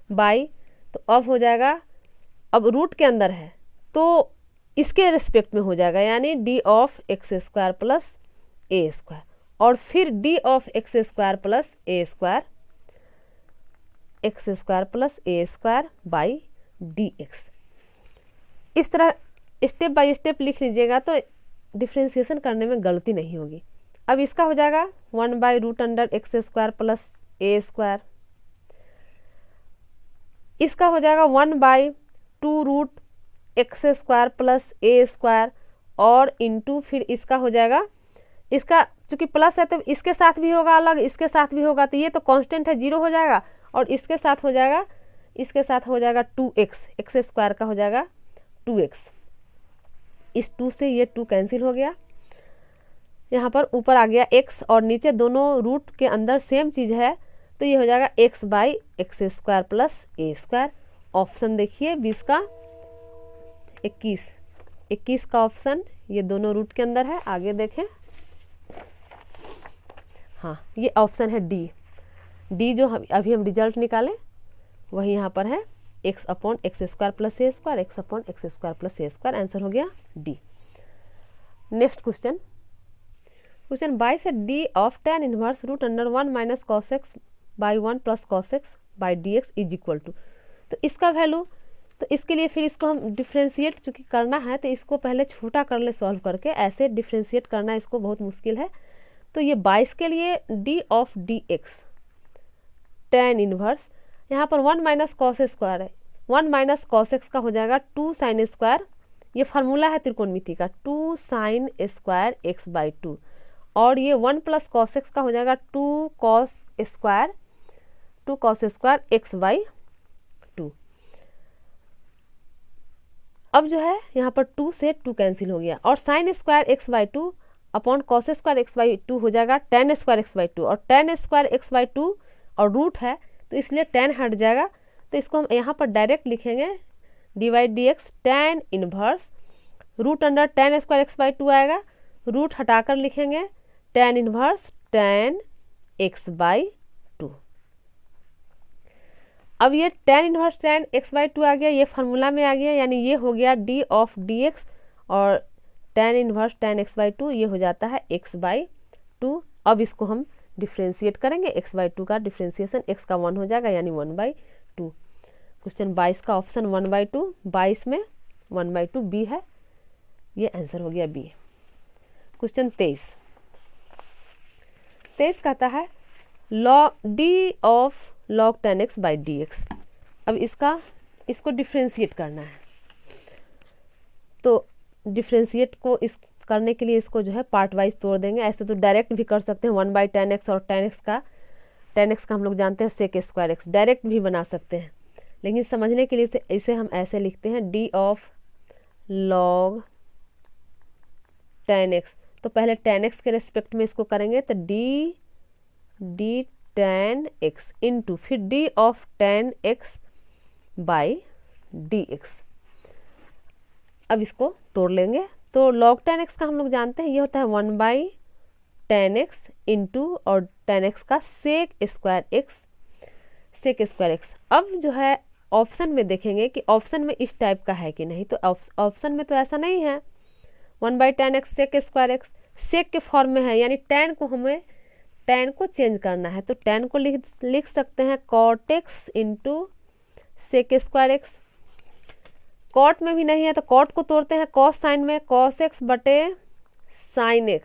by, तो अब हो जाएगा, अब रूट के अंदर है तो इसके रिस्पेक्ट में हो जाएगा, यानी d of x square plus a square, और फिर d of x square plus a square, x square plus a square by d x. इस तरह स्टेप बाय स्टेप लिख लीजिएगा तो डिफ्रेंशिएशन करने में गलती नहीं होगी। अब इसका हो जाएगा 1/रूट under x square plus a square, इसका हो जाएगा 1/2 root x square plus a square, और इंटू फिर इसका हो जाएगा, इसका चूंकि प्लस है तो इसके साथ भी होगा अलग, इसके साथ भी होगा, तो ये तो कांस्टेंट है 0 हो जाएगा, और इसके साथ हो जाएगा 2x, एक्स स्क्वायर का हो जाएगा 2x। इस 2 से ये 2 कैंसिल हो गया, यहाँ पर ऊपर आ गया x और नीचे दोनों रूट के अंदर सेम चीज़ है, तो ये हो जाएगा x by x square plus a square. Option देखिए 20 का 21 का ऑप्शन ये दोनों रूट के अंदर है। आगे देखें, हाँ ये ऑप्शन है डी जो अभी हम रिजल्ट निकालें वही यहाँ पर है, x upon x square plus a square, x upon x square plus a square, answer हो गया डी। नेक्स्ट क्वेश्चन 22 है d of tan inverse root under 1 minus cos x by 1 plus cos x by d x is equal to. तो इसका value, तो इसके लिए फिर इसको हम डिफ्रेंशिएट चूँकि करना है तो इसको पहले छोटा कर ले सॉल्व करके, ऐसे डिफ्रेंशिएट करना इसको बहुत मुश्किल है। तो ये 22 के लिए d of d x tan inverse, यहाँ पर 1 माइनस कॉस स्क्वायर है, 1 माइनस कॉस एक्स का हो जाएगा 2 साइन स्क्वायर, ये फार्मूला है त्रिकोणमिति का, 2 साइन स्क्वायर एक्स बाई 2, और ये 1 प्लस कॉस एक्स का हो जाएगा 2 कॉस स्क्वायर एक्स बाई 2। अब जो है यहाँ पर 2 से 2 कैंसिल हो गया, और sine square x by 2 upon cos square x by 2 हो जाएगा tan स्क्वायर एक्स बाई 2, और tan स्क्वायर एक्स बाई 2 और रूट है तो इसलिए tan हट जाएगा, तो इसको हम यहाँ पर डायरेक्ट लिखेंगे d y d x tan inverse root under tan square x by 2 आएगा, रूट हटाकर लिखेंगे tan inverse tan x by 2। अब ये tan inverse tan x by 2 आ गया, ये फार्मूला में आ गया, यानी ये हो गया d ऑफ डी एक्स, और tan inverse tan x by 2 ये हो जाता है x बाई 2। अब इसको हम डिफ्रेंशिएट करेंगे, x बाई 2 का डिफ्रेंशिएशन x का 1 हो जाएगा, यानी 1/2। क्वेश्चन 22 का ऑप्शन 1/2, 22 में 1/2 बी है, ये आंसर हो गया बी। क्वेश्चन 23 कहता है log d of log tan x by d x. अब इसको डिफ्रेंशिएट करना है, तो डिफ्रेंशिएट को इस करने के लिए इसको जो है पार्ट वाइज तोड़ देंगे। ऐसे तो डायरेक्ट भी कर सकते हैं 1/10x, और 10x का हम लोग जानते हैं sec स्क्वायर x, डायरेक्ट भी बना सकते हैं, लेकिन समझने के लिए इसे हम ऐसे लिखते हैं d ऑफ log 10x। तो पहले 10x के रेस्पेक्ट में इसको करेंगे तो d tan x इंटू फिर d of tan x by dx। अब इसको तोड़ लेंगे तो log tan x का हम लोग जानते हैं ये होता है 1/tan x इंटू और tan x का sec स्क्वायर x। अब जो है ऑप्शन में देखेंगे कि ऑप्शन में इस टाइप का है कि नहीं, तो ऑप्शन में तो ऐसा नहीं है। 1/tan x sec square x sec के फॉर्म में है, यानी tan को हमें tan को चेंज करना है, तो tan को लिख सकते हैं cot x into sec square x। Cot में भी नहीं है तो कॉट को तोड़ते हैं cos साइन में, cos x बटे साइन x,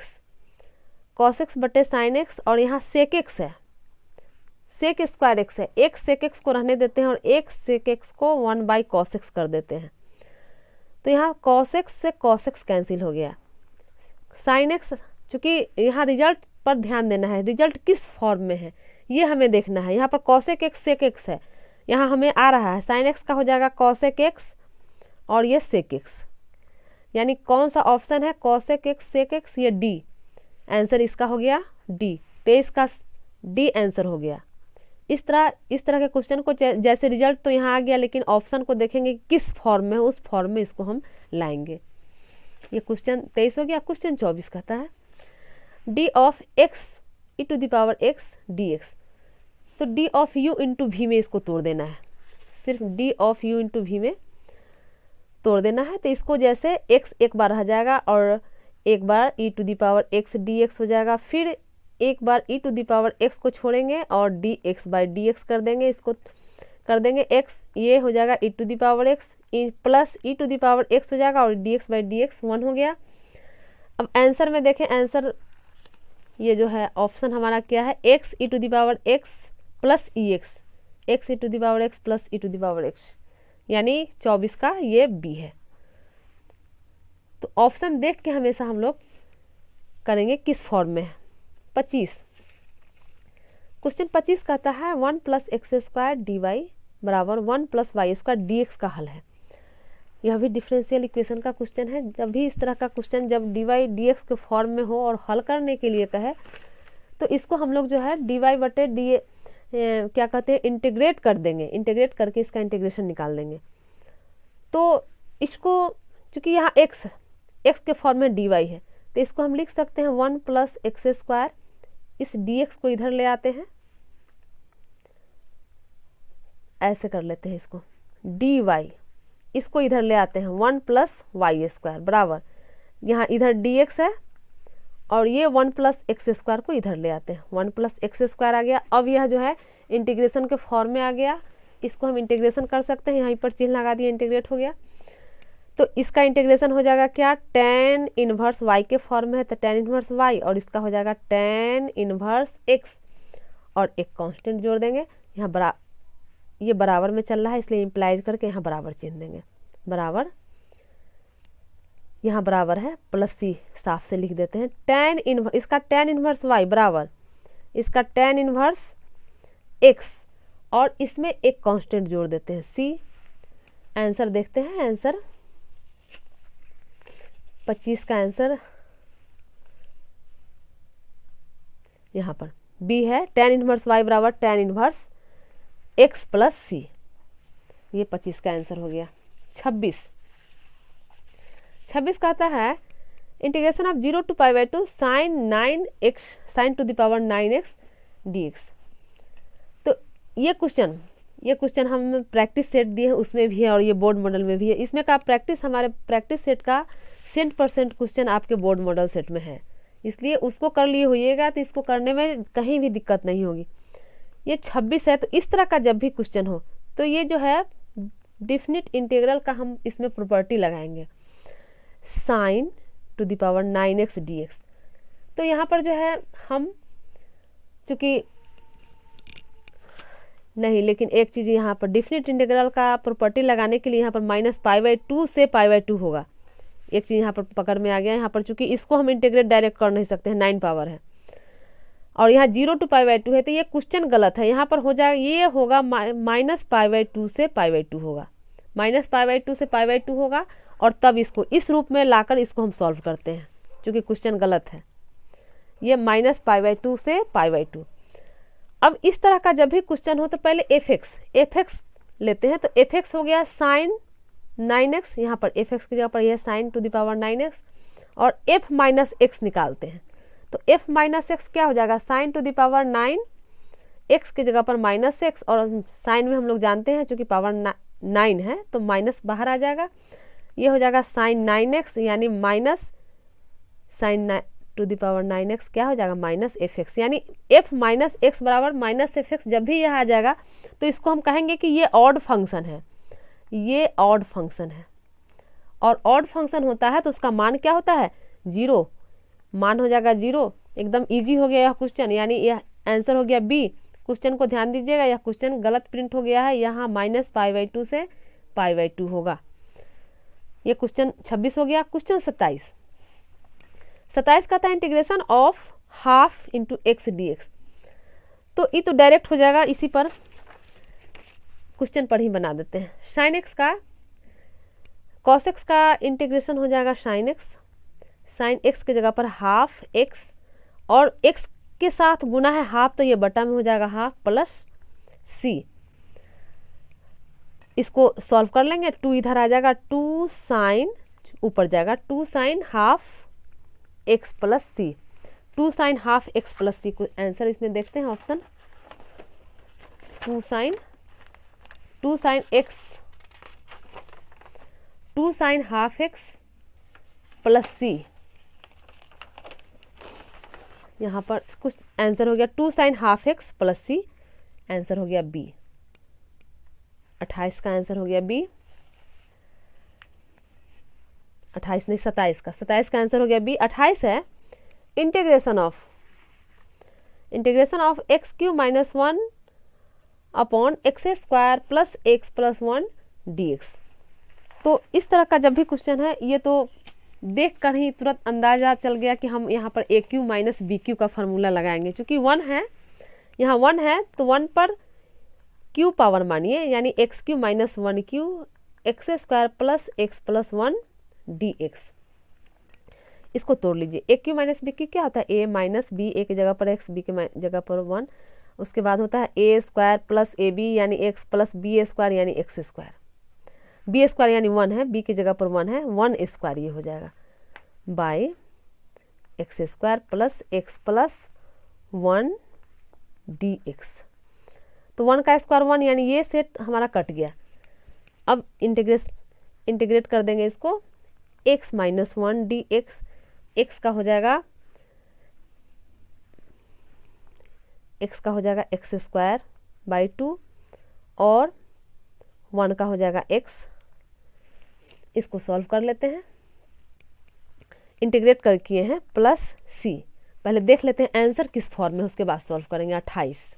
cos x बटे साइन x, और यहाँ sec x है, sec स्क्वायर x है, एक sec x को रहने देते हैं और एक sec x को 1/cos x कर देते हैं। तो यहाँ cos x से cos x कैंसिल हो गया, साइन x, चूंकि यहाँ रिजल्ट पर ध्यान देना है, रिजल्ट किस फॉर्म में है ये हमें देखना है। यहाँ पर cosec x sec x है, यहाँ हमें आ रहा है साइन x का हो जाएगा cosec x और ये sec x, यानी कौन सा ऑप्शन है cosec x sec x, ये D आंसर इसका हो गया D, 23 का D आंसर हो गया। इस तरह के क्वेश्चन को जैसे रिजल्ट तो यहाँ आ गया, लेकिन ऑप्शन को देखेंगे किस फॉर्म में है, उस फॉर्म में इसको हम लाएंगे। ये क्वेश्चन 23 हो गया। क्वेश्चन 24 कहता है d of x e to the power x dx। तो d ऑफ u इंटू v में इसको तोड़ देना है, सिर्फ d ऑफ u इंटू v में तोड़ देना है। तो इसको जैसे x एक बार रह जाएगा और एक बार e to the power x dx हो जाएगा, फिर एक बार e to the power x को छोड़ेंगे और dx बाई dx कर देंगे, इसको कर देंगे x, ये हो जाएगा e to the power x plus e to the power x हो जाएगा और dx बाई dx 1 हो गया। अब आंसर में देखें, आंसर ये जो है ऑप्शन हमारा क्या है, x e to the power x plus x e to the power x plus e to the power x, यानी 24 का ये B है। तो ऑप्शन देख के हमेशा हम लोग करेंगे किस फॉर्म में है। 25 क्वेश्चन 25 कहता है 1 plus x square d y बराबर 1 plus y square d x का हल है। यह भी डिफरेंशियल इक्वेशन का क्वेश्चन है। जब भी इस तरह का क्वेश्चन जब डी वाई डी एक्स के फॉर्म में हो और हल करने के लिए कहे तो इसको हम लोग जो है डी वाई बटे डी क्या कहते हैं इंटीग्रेट कर देंगे, इंटीग्रेट करके इसका इंटीग्रेशन निकाल देंगे। तो इसको चूंकि यहाँ एक्स के फॉर्म में डी वाई है तो इसको हम लिख सकते हैं 1 प्लस एक्स स्क्वायर, इस dx को इधर ले आते हैं, ऐसे कर लेते हैं इसको dy, इसको इधर ले आते हैं 1 प्लस वाई स्क्वायर बराबर, यहाँ इधर dx है और ये 1 प्लस एक्स स्क्वायर को इधर ले आते हैं, 1 प्लस एक्स स्क्वायर आ गया। अब यह जो है इंटीग्रेशन के फॉर्म में आ गया, इसको हम इंटीग्रेशन कर सकते हैं, यहीं पर चिन्ह लगा दिया, इंटीग्रेट हो गया। तो इसका इंटीग्रेशन हो जाएगा क्या, tan इनवर्स y के फॉर्म में है तो tan इनवर्स y, और इसका हो जाएगा tan इनवर्स x और एक कांस्टेंट जोड़ देंगे। यहाँ ये बराबर में चल रहा है इसलिए इम्प्लाइज करके यहाँ बराबर चिन्ह देंगे, बराबर, यहाँ बराबर है प्लस c साफ से लिख देते हैं। tan इनवर्स, इसका tan इनवर्स y बराबर इसका tan इनवर्स x और इसमें एक कांस्टेंट जोड़ देते हैं c। आंसर देखते हैं, आंसर 25 का आंसर यहाँ पर B है, tan इनवर्स y बराबर tan inverse x plus c, ये 25 का आंसर हो गया। 26 कहता है integration of 0 to π/2 sin 9x sin to the power 9x dx। तो ये क्वेश्चन हम प्रैक्टिस सेट दिए हैं उसमें भी है और ये बोर्ड मॉडल में भी है। इसमें का प्रैक्टिस हमारे प्रैक्टिस सेट का 100% क्वेश्चन आपके बोर्ड मॉडल सेट में है, इसलिए उसको कर लिए होइएगा तो इसको करने में कहीं भी दिक्कत नहीं होगी। ये 26 है, तो इस तरह का जब भी क्वेश्चन हो तो ये जो है डिफिनिट इंटीग्रल का हम इसमें प्रॉपर्टी लगाएंगे, sign to the power 9x dx। तो यहाँ पर जो है हम चूंकि नहीं, लेकिन एक चीज़ यहाँ पर डिफिनिट इंटीग्रल का प्रॉपर्टी लगाने के लिए यहाँ पर -π/2 से π/2 होगा, एक चीज़ यहाँ पर पकड़ में आ गया। यहाँ पर चूंकि इसको हम इंटीग्रेट डायरेक्ट कर नहीं सकते हैं, 9 पावर है, और यहाँ 0 to π/2 है, तो ये क्वेश्चन गलत है। यहाँ पर हो जाएगा, ये होगा -π/2 से π/2 होगा, -π/2 से π/2 होगा, और तब इसको इस रूप में लाकर इसको हम सॉल्व करते हैं, क्योंकि क्वेश्चन गलत है। ये -π/2 से π/2। अब इस तरह का जब भी क्वेश्चन हो तो पहले f(x) लेते हैं, तो f(x) हो गया sin 9x, यहाँ पर f(x) की जगह पर यह sin to the power 9x, और f माइनस x निकालते हैं, तो f माइनस x क्या हो जाएगा, sin to the power 9, x की जगह पर -x, और साइन में हम लोग जानते हैं चूंकि पावर 9 है तो माइनस बाहर आ जाएगा, ये हो जाएगा sin 9x, यानी minus sin to the power 9x क्या हो जाएगा, -f(x), यानी f माइनस x बराबर -f(x). जब भी यह आ जाएगा तो इसको हम कहेंगे कि ये ऑड फंक्शन है, ये ऑड फंक्शन है, और ऑड फंक्शन होता है तो उसका मान क्या होता है, 0, मान हो जाएगा 0। एकदम इजी हो गया यह क्वेश्चन, यानी यह आंसर हो गया बी। क्वेश्चन को ध्यान दीजिएगा, यह क्वेश्चन गलत प्रिंट हो गया है, यहाँ -π/2 से π/2 होगा। ये क्वेश्चन 26 हो गया। क्वेश्चन 27 कहता है integration of half into x dx। तो ये तो डायरेक्ट हो जाएगा, इसी पर क्वेश्चन पर ही बना देते हैं। sin x का cos x का इंटीग्रेशन हो जाएगा sin x की जगह पर हाफ x, और x के साथ गुना है हाफ, तो ये बटा में हो जाएगा हाफ प्लस c। इसको सॉल्व कर लेंगे, 2 इधर आ जाएगा, 2 sin, ऊपर जाएगा 2 sin half x plus c, 2 sin half x plus c। को आंसर इसमें देखते हैं option 2 sin half x plus c। यहाँ पर कुछ आंसर हो गया 2 sin half x plus c, answer हो गया बी। 28 का आंसर हो गया बी, 28 नहीं 27 का आंसर हो गया बी। 28 है integration of x³ - 1 upon x² plus x plus 1 dx। तो इस तरह का जब भी क्वेश्चन है, ये तो देख कर ही तुरंत अंदाजा चल गया कि हम यहाँ पर AQ माइनस BQ का फार्मूला लगाएंगे। क्योंकि 1 है, यहाँ 1 है तो 1 पर Q पावर मानिए, यानी x³ - 1Q x² plus x plus 1 dx। इसको तोड़ लीजिए, AQ माइनस BQ क्या होता है, a माइनस b, a की जगह पर x, b की जगह पर 1। उसके बाद होता है a² प्लस AB यानी x प्लस b² यानी x², b² यानी 1 है, b की जगह पर 1 है, 1² ये हो जाएगा by x² plus x plus 1 dx। तो 1 का स्क्वायर 1, यानी ये सेट हमारा कट गया। अब इंटीग्रेट कर देंगे इसको, x माइनस 1 dx, x का हो जाएगा x² बाई 2, और 1 का हो जाएगा x। इसको सॉल्व कर लेते हैं, इंटीग्रेट कर किए हैं प्लस c। पहले देख लेते हैं आंसर किस फॉर्म में, उसके बाद सॉल्व करेंगे। 28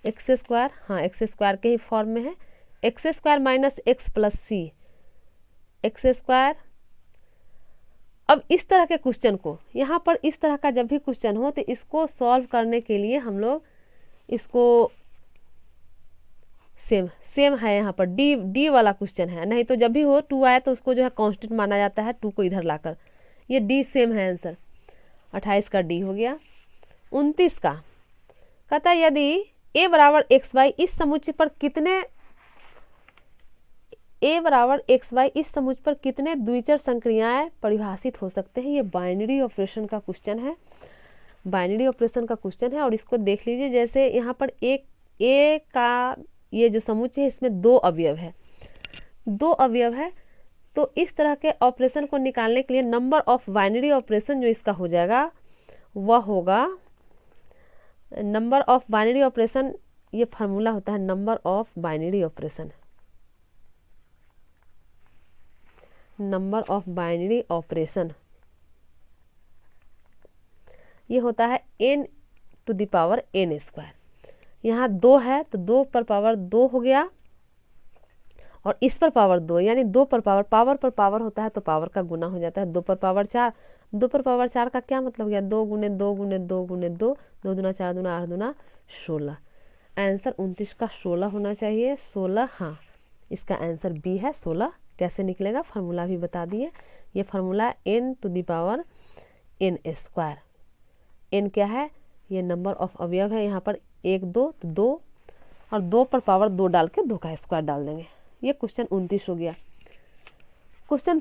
x², हाँ x² के ही फॉर्म में है, x² minus x plus c x²। अब इस तरह के क्वेश्चन को, यहाँ पर इस तरह का जब भी क्वेश्चन हो तो इसको सॉल्व करने के लिए हम लोग इसको सेम है, यहाँ पर डी वाला क्वेश्चन है, नहीं तो जब भी हो 2 आए तो उसको जो है कांस्टेंट माना जाता है, 2 को इधर लाकर। ये डी सेम है आंसर, 28 का डी हो गया। 29 का कहता है यदि a बराबर xy इस समुच्चय पर कितने द्विचर संक्रियाएं परिभाषित हो सकते हैं। ये बाइनरी ऑपरेशन का क्वेश्चन है, और इसको देख लीजिए, जैसे यहाँ पर a का ये जो समुच्चय है इसमें 2 अवयव है, तो इस तरह के ऑपरेशन को निकालने के लिए नंबर ऑफ बाइनरी ऑपरेशन जो इसका हो जाएगा वह होगा नंबर ऑफ बाइनरी ऑपरेशन। ये फार्मूला होता है नंबर ऑफ बाइनरी ऑपरेशन, ये होता है n to the power n²। यहाँ 2 है तो 2 पर पावर 2 हो गया, और इस पर पावर 2, यानी 2 पर पावर, पावर पर पावर होता है तो पावर का गुना हो जाता है। 2 पर पावर 4, 2 पर पावर 4 का क्या मतलब गया, 2 गुने 2 गुने 2 गुने 2, 2 दूना 4 दूना 8 दूना 16। आंसर 29 का 16 होना चाहिए। 16, हाँ, इसका आंसर बी है 16। कैसे निकलेगा, फार्मूला भी बता दिए। ये फार्मूला n⁴ n²। n क्या है, ये नंबर ऑफ अवयव है, यहाँ पर 1 2 तो 2 और 2 पर पावर 2 डाल के 2 का स्क्वायर डाल देंगे। ये क्वेश्चन 29 हो गया। क्वेश्चन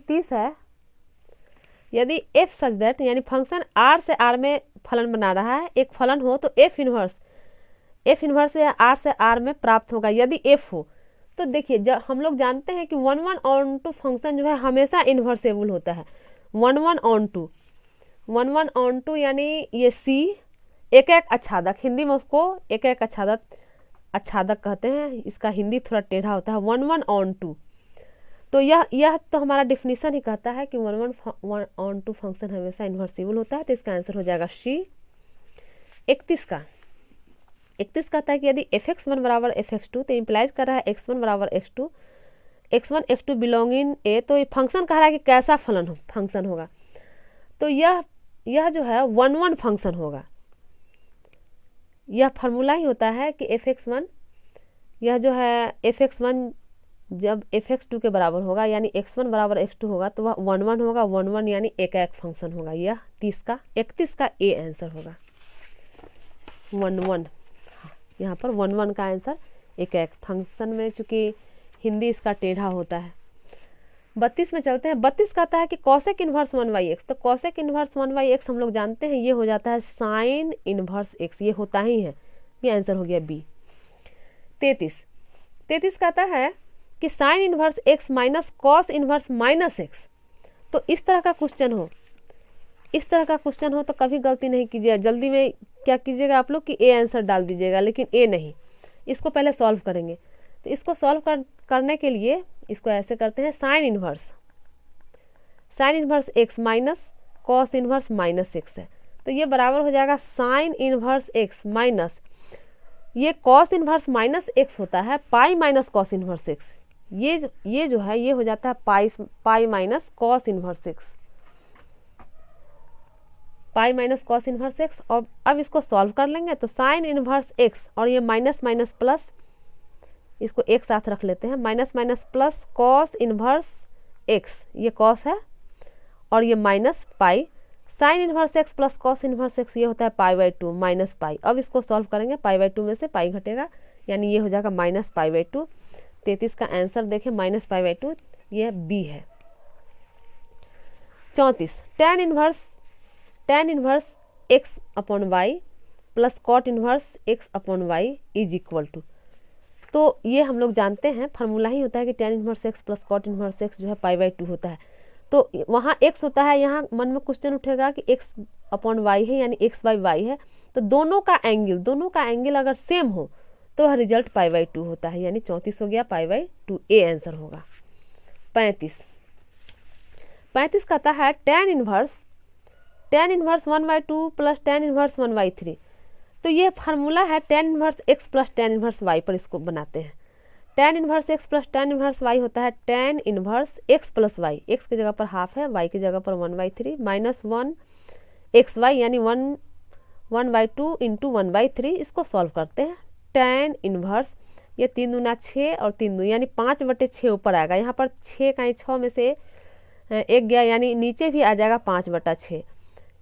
30 है, यदि f सच दैट, यानी फंक्शन r से r में फलन बना रहा है, एक फलन हो तो f इनवर्स या r से r में प्राप्त होगा यदि f हो। तो देखिए, जब हम लोग जानते हैं कि 1/(1/2) फंक्शन जो है हमेशा इन्वर्सेबल होता है। 1/(1/2) यानी ये c एक आच्छादक, हिंदी में उसको एक आच्छादक कहते हैं, इसका हिंदी थोड़ा टेढ़ा होता है, 1/(1/2). तो यह तो हमारा डिफिनीशन ही कहता है कि 1/(1/2) फंक्शन हमेशा इन्वर्सिबल होता है। तो इसका आंसर हो जाएगा सी। 31 कहता है कि यदि fx1 बराबर fx2, तो इम्प्लाइज कर रहा है x1 बराबर x2, x1 x2 belonging a। तो ये फंक्शन कह रहा है कि कैसा फंक्शन होगा। तो यह जो है 1/1 फंक्शन होगा। यह फार्मूला ही होता है कि fx1, यह जो है fx1 जब fx2 के बराबर होगा, यानी x1 बराबर x2 होगा, तो वह 1/1 होगा। 1/1 यानी एक फंक्शन होगा। यह 31 का ए आंसर होगा। 1/1, यहाँ पर 1/1 का आंसर एक फंक्शन में, चूंकि हिंदी इसका टेढ़ा होता है। 32 में चलते हैं। 32 कहता है कि cosec इनवर्स 1/x। तो cosec इनवर्स 1/x हम लोग जानते हैं, ये हो जाता है sin इनवर्स x, ये होता ही है। ये आंसर हो गया बी। 33 कहता है कि sin inverse x minus cos inverse minus x। तो इस तरह का क्वेश्चन हो तो कभी गलती नहीं कीजिएगा। जल्दी में क्या कीजिएगा आप लोग कि ए आंसर डाल दीजिएगा, लेकिन ए नहीं, इसको पहले सॉल्व करेंगे। तो इसको सॉल्व करने के लिए इसको ऐसे करते हैं, sign inverse x minus cos inverse minus x है। तो ये बराबर हो जाएगा साइन इनवर्स x माइनस, ये कॉस इनवर्स माइनस x होता है, pi minus cos inverse x। ये जो है ये हो जाता है pi minus cos inverse x, pi minus cos inverse x। और अब इसको सॉल्व कर लेंगे तो साइन इनवर्स x और ये माइनस माइनस प्लस, इसको एक साथ रख लेते हैं, minus minus plus cos inverse x, ये कॉस है और ये minus pi, sign inverse x plus cos inverse x, ये होता है पाई/2 माइनस पाई। अब इसको सॉल्व करेंगे, पाई/2 में से पाई घटेगा, यानी ये हो जाएगा माइनस पाई/2। 33 का आंसर देखें माइनस पाई/2, ये बी है। 34 tan inverse x upon y plus cot inverse x upon y is equal to. तो ये हम लोग जानते हैं, फार्मूला ही होता है कि tan inverse x plus cot inverse x जो है पाई/2 होता है। तो वहाँ x होता है, यहाँ मन में क्वेश्चन उठेगा कि x अपॉन वाई है, यानी x/y है। तो दोनों का एंगल अगर सेम हो तो वह रिजल्ट पाई/2 होता है, यानी 34 हो गया पाई/2, ए आंसर होगा। 35 कहता है tan inverse 1/2 plus tan inverse 1/3। तो ये फार्मूला है tan inverse x plus tan inverse y पर, इसको बनाते हैं। tan inverse x plus tan inverse y होता है tan inverse x plus y, x की जगह पर हाफ है, y की जगह पर 1/3 माइनस 1xy, यानी 1/2 इंटू 1/3। इसको सॉल्व करते हैं। tan इनवर्स, ये 3 दूना 6 और 3 दूना यानी 5/6 ऊपर आएगा, यहाँ पर 6 का 6 में से एक गया, यानी नीचे भी आ जाएगा 5/6,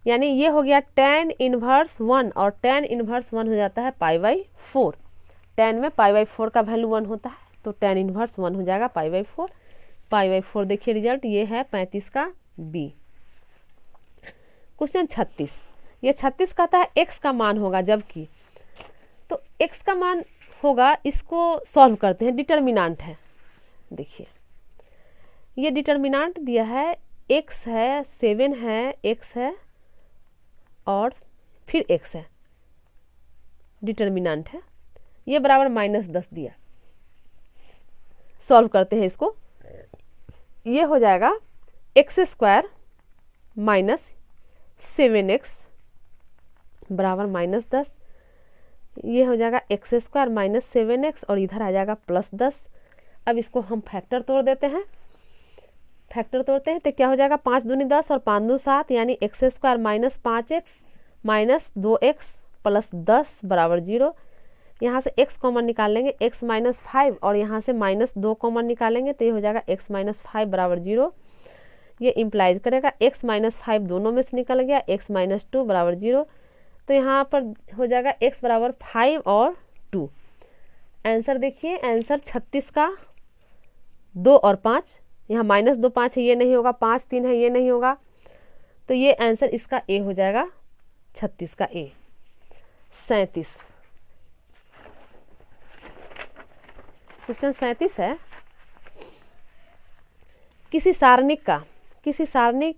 यानी ये हो गया tan इनवर्स 1 और tan इनवर्स 1 हो जाता है पाई/4। tan में पाई/4 का वैल्यू 1 होता है, तो tan इनवर्स 1 हो जाएगा पाई/4। देखिए रिजल्ट ये है 35 का बी। क्वेश्चन 36, ये 36 कहता है x का मान होगा जबकि, तो x का मान होगा, इसको सॉल्व करते हैं। डिटर्मिनांट है, देखिए ये डिटर्मिनांट दिया है, x है, 7 है, x है और फिर x है, डिटर्मिनांट है, ये बराबर -10 दिया। सॉल्व करते हैं इसको, ये हो जाएगा x² माइनस 7x बराबर -10, ये हो जाएगा x² माइनस 7x और इधर आ जाएगा +10, अब इसको हम फैक्टर तोड़ देते हैं, फैक्टर तोड़ते हैं तो क्या हो जाएगा, 5 दूनी 10 और 5 दूनी 7 यानी x square minus 5x minus 2x plus 10 बराबर 0। यहाँ से x कॉमन निकाल लेंगे, x माइनस 5 और यहाँ से माइनस 2 कॉमन निकालेंगे तो ये हो जाएगा x माइनस 5 बराबर 0। ये इम्प्लाइज करेगा x माइनस 5 दोनों में से निकल गया, x माइनस 2 बराबर 0। तो यहाँ पर हो जाएगा x बराबर 5 और 2। आंसर देखिए, आंसर 36 का 2 और 5, यहाँ माइनस 2 5 है ये नहीं होगा, 5 3 है ये नहीं होगा, तो ये आंसर इसका ए हो जाएगा, 36 का ए। 37 क्वेश्चन 37 है, किसी सारणिक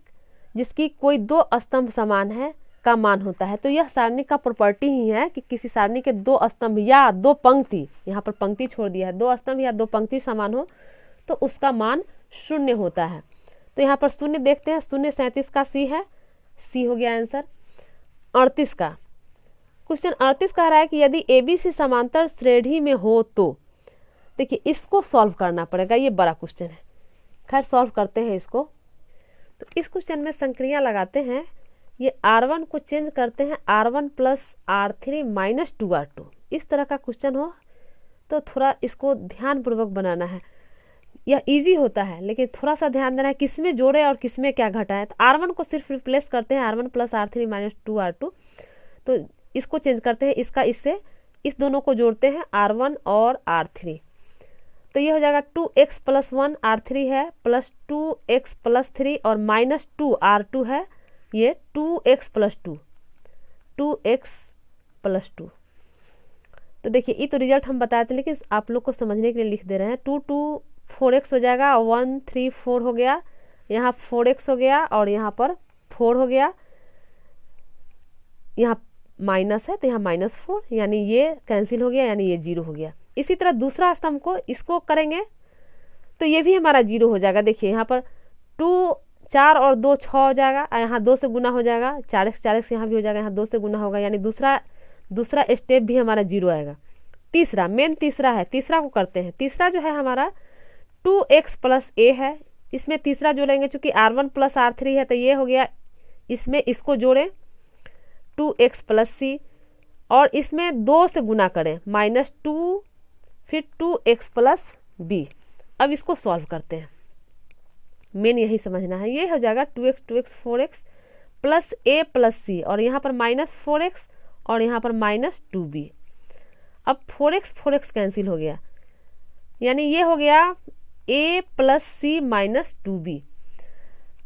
जिसकी कोई 2 स्तंभ समान है का मान होता है। तो यह सारणिक का प्रॉपर्टी ही है कि किसी सारणिक के 2 स्तंभ या 2 पंक्ति, यहाँ पर पंक्ति छोड़ दिया है, 2 स्तंभ या 2 पंक्ति समान हो तो उसका मान 0 होता है। तो यहाँ पर 0 देखते हैं, 0 37 का सी है, सी हो गया आंसर। 38 का क्वेश्चन 38 कह रहा है कि यदि ABC समांतर श्रेणी में हो तो, देखिए इसको सॉल्व करना पड़ेगा, ये बड़ा क्वेश्चन है, खैर सॉल्व करते हैं इसको। तो इस क्वेश्चन में संक्रिया लगाते हैं, ये R1 को चेंज करते हैं R1 plus R3 minus 2R2। इस तरह का क्वेश्चन हो तो थोड़ा इसको ध्यान पूर्वक बनाना है, यह इजी होता है लेकिन थोड़ा सा ध्यान देना है किस में जोड़े और किस में क्या घटाएं। तो R1 को सिर्फ रिप्लेस करते हैं R1 plus R3 minus 2R2, तो इसको चेंज करते हैं, इसका इससे, इस दोनों को जोड़ते हैं R1 और R3, तो ये हो जाएगा 2x प्लस 1 R3 है प्लस 2x प्लस 3 और माइनस 2 R2 है, ये 2x प्लस 2, 2x प्लस 2। तो देखिए ये तो रिजल्ट हम बताए थे लेकिन आप लोग को समझने के लिए लिख दे रहे हैं। 2 2 4x हो जाएगा, 1 3 4 हो गया, यहाँ 4x हो गया और यहाँ पर 4 हो गया, यहाँ माइनस है तो यहाँ माइनस 4 यानी ये कैंसिल हो गया, यानी ये 0 हो गया। इसी तरह दूसरा स्तंभ को इसको करेंगे तो ये भी हमारा 0 हो जाएगा। देखिए यहाँ पर 2 4 और 2 6 हो जाएगा, यहाँ 2 से गुना हो जाएगा, 4x 4x यहाँ भी हो जाएगा, यहाँ 2 से गुना होगा, यानी दूसरा स्टेप भी हमारा 0 आएगा। तीसरा मेन तीसरा है, तीसरा को करते हैं। तीसरा जो है हमारा 2x प्लस a है, इसमें तीसरा जोड़ेंगे चूंकि R1 प्लस R3 है तो ये हो गया, इसमें इसको जोड़ें 2x प्लस c और इसमें 2 से गुना करें माइनस 2 फिर 2x प्लस b। अब इसको सॉल्व करते हैं, मेन यही समझना है। ये हो जाएगा 2x 4x plus a plus c और यहाँ पर माइनस 4x और यहाँ पर माइनस 2b। अब 4x कैंसिल हो गया, यानी ये हो गया a plus c minus 2b।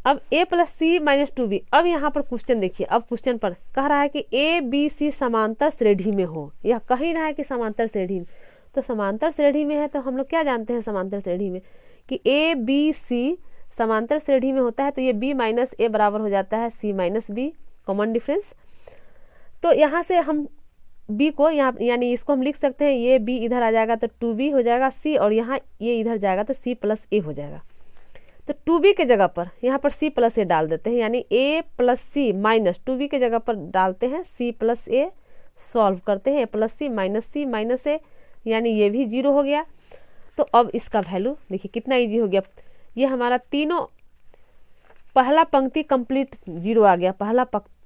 अब a plus c minus 2b। अब यहाँ पर क्वेश्चन देखिए, अब क्वेश्चन पर कह रहा है कि a b c समांतर श्रेणी में हो, यह कह ही रहा है कि समांतर श्रेणी में, तो समांतर श्रेणी में है तो हम लोग क्या जानते हैं समांतर श्रेणी में कि a b c समांतर श्रेणी में होता है, तो ये b माइनस a बराबर हो जाता है c minus b, common difference. तो यहाँ से हम b को यहाँ यानी इसको हम लिख सकते हैं, ये b इधर आ जाएगा तो 2b हो जाएगा c और यहाँ ये इधर जाएगा तो c प्लस a हो जाएगा। तो 2b के जगह पर यहाँ पर c प्लस a डाल देते हैं, यानी a plus c minus 2b के जगह पर डालते हैं c प्लस a, सॉल्व करते हैं a plus c minus a, यानी ये भी 0 हो गया। तो अब इसका वैल्यू देखिए कितना इजी हो गया, ये हमारा तीनों पहला पंक्ति कंप्लीट 0 आ गया, पहला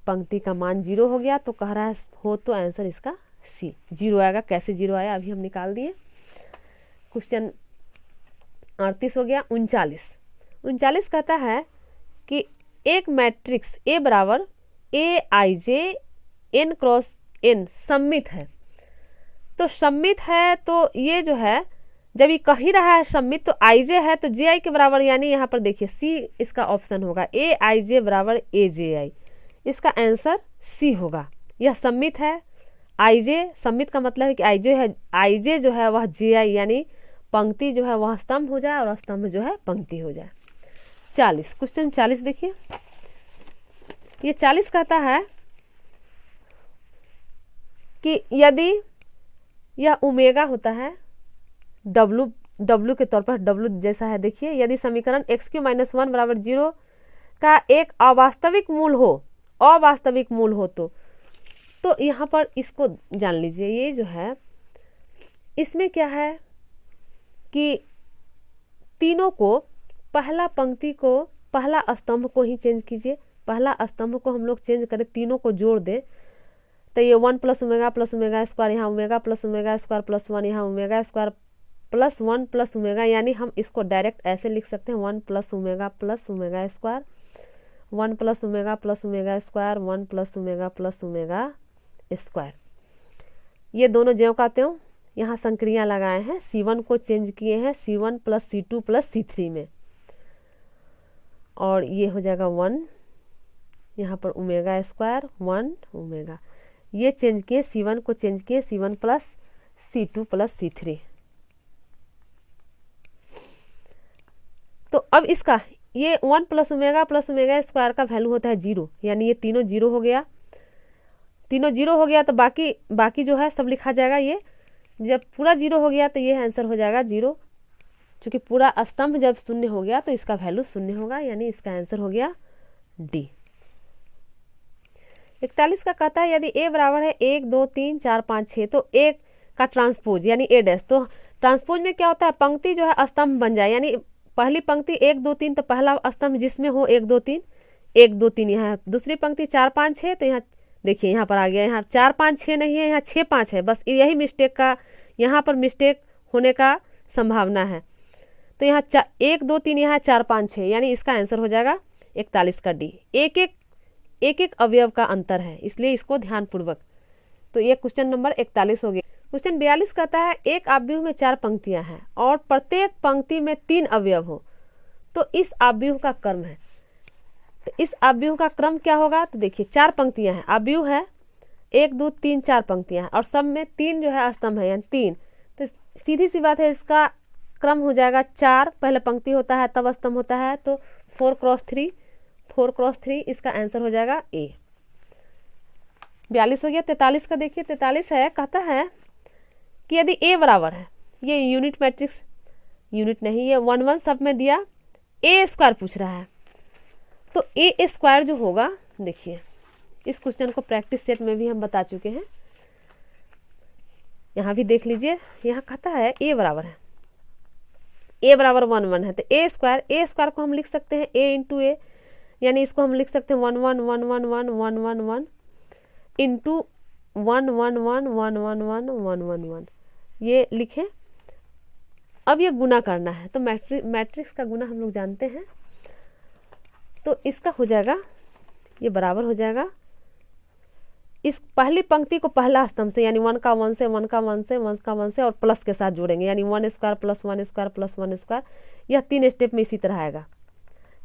पंक्ति का मान 0 हो गया। तो कह रहा है हो तो आंसर इसका सी 0 आएगा। कैसे 0 आया अभी हम निकाल दिए। क्वेश्चन 38 हो गया। 39 कहता है कि एक मैट्रिक्स A बराबर AIJ n क्रॉस n सममित है। तो सममित है तो ये जो है जब ये कह ही रहा है सममित तो IJ है तो JI के बराबर, यानी यहाँ पर देखिए C इसका ऑप्शन होगा, AIJ बराबर AJI, इसका आंसर C होगा। यह सममित है, IJ सममित का मतलब है कि IJ जो है वह JI यानी पंक्ति जो है वह स्तंभ हो जाए और स्तंभ जो है पंक्ति हो जाए। 40 क्वेश्चन 40 देखिए, ये 40 कहता है कि यदि यह ओमेगा होता है W के तौर पर, W जैसा है, देखिए यदि समीकरण x³ - 1 बराबर 0 का एक अवास्तविक मूल हो तो यहाँ पर इसको जान लीजिए, ये जो है इसमें क्या है कि तीनों को, पहला पंक्ति को, पहला स्तंभ को ही चेंज कीजिए। पहला स्तंभ को हम लोग चेंज करें, तीनों को जोड़ दें तो ये 1 + ओमेगा स्क्वायर, यहाँ ओमेगा + ओमेगा स्क्वायर +1, यहाँ ओमेगा स्क्वायर +1 + ओमेगा, यानी हम इसको डायरेक्ट ऐसे लिख सकते हैं 1 + omega square, 1 + omega square, 1 + omega square. ये दोनों ज्यों का त्यों यहाँ संक्रिया लगाए हैं, C1 को चेंज किए हैं C1 + C2 + C3 में, और ये हो जाएगा 1, यहाँ पर ओमेगा स्क्वायर 1 ओमेगा, ये चेंज किए C1 को चेंज किए C1 + C2 + C3। तो अब इसका ये 1 + ओमेगा स्क्वायर का वैल्यू होता है 0, यानी ये तीनों 0 हो गया, तीनों 0 हो गया तो बाकी जो है सब लिखा जाएगा। ये जब पूरा 0 हो गया तो ये आंसर हो जाएगा 0, क्योंकि पूरा स्तंभ जब 0 हो गया तो इसका वैल्यू 0 होगा, यानी इसका आंसर हो गया डी। 41 का कहता है यदि ए बराबर है 1 2 3 4 5 6 तो ए का ट्रांसपोज यानी ए डैश। तो ट्रांसपोज में क्या होता है, पंक्ति जो है स्तंभ बन जाए, यानी पहली पंक्ति 1 2 3 तो पहला स्तंभ जिसमें हो 1 2 3 1 2 3, यहाँ दूसरी पंक्ति 4 5 6 तो यहाँ देखिए यहाँ पर आ गया, यहाँ 4 5 6 नहीं है, यहाँ 6 5 है, बस यही मिस्टेक का यहाँ पर मिस्टेक होने का संभावना है। तो यहाँ 1 2 3 यहाँ 4 5 6, यानी इसका आंसर हो जाएगा 41 का डी। एक एक अवयव का अंतर है, इसलिए इसको ध्यानपूर्वक। तो ये क्वेश्चन नंबर 41 हो गया। क्वेश्चन 42 कहता है एक आव्यूह में 4 पंक्तियां हैं और प्रत्येक पंक्ति में 3 अवयव हो तो इस आव्यूह का क्रम है। तो इस आव्यूह का क्रम क्या होगा, तो देखिए 4 पंक्तियां हैं, आव्यूह है 1 2 3 4 पंक्तियां हैं और सब में 3 जो है स्तंभ है, यानी 3। तो सीधी सी बात है, इसका क्रम हो जाएगा 4, पहले पंक्ति होता है तब स्तंभ होता है, तो 4 × 3 इसका आंसर हो जाएगा ए। 42 हो गया। 43 का देखिए, 43 है, कहता है कि यदि ए बराबर है, ये यूनिट मैट्रिक्स, यूनिट नहीं, ये 1 1 सब में दिया, ए स्क्वायर पूछ रहा है, तो ए स्क्वायर जो होगा, देखिए इस क्वेश्चन को प्रैक्टिस सेट में भी हम बता चुके हैं, यहाँ भी देख लीजिए। यहाँ कहता है ए बराबर है, ए बराबर 1 1 है, तो ए स्क्वायर को हम लिख सकते हैं ए इंटू ए, यानी इसको हम लिख सकते हैं 1 1 1 1 1 1 1 1 इंटू 1 1 1 1 1 1 1 1 1, ये लिखें। अब ये गुना करना है, तो मैट्रिक्स का गुना हम लोग जानते हैं, तो इसका हो जाएगा, ये बराबर हो जाएगा इस पहली पंक्ति को पहला स्तंभ से, यानी 1 का 1 से 1 का 1 से 1 का 1 से और प्लस के साथ जोड़ेंगे, यानी 1 स्क्वायर + 1 स्क्वायर + 1 स्क्वायर। यह 3 स्टेप में इसी तरह आएगा,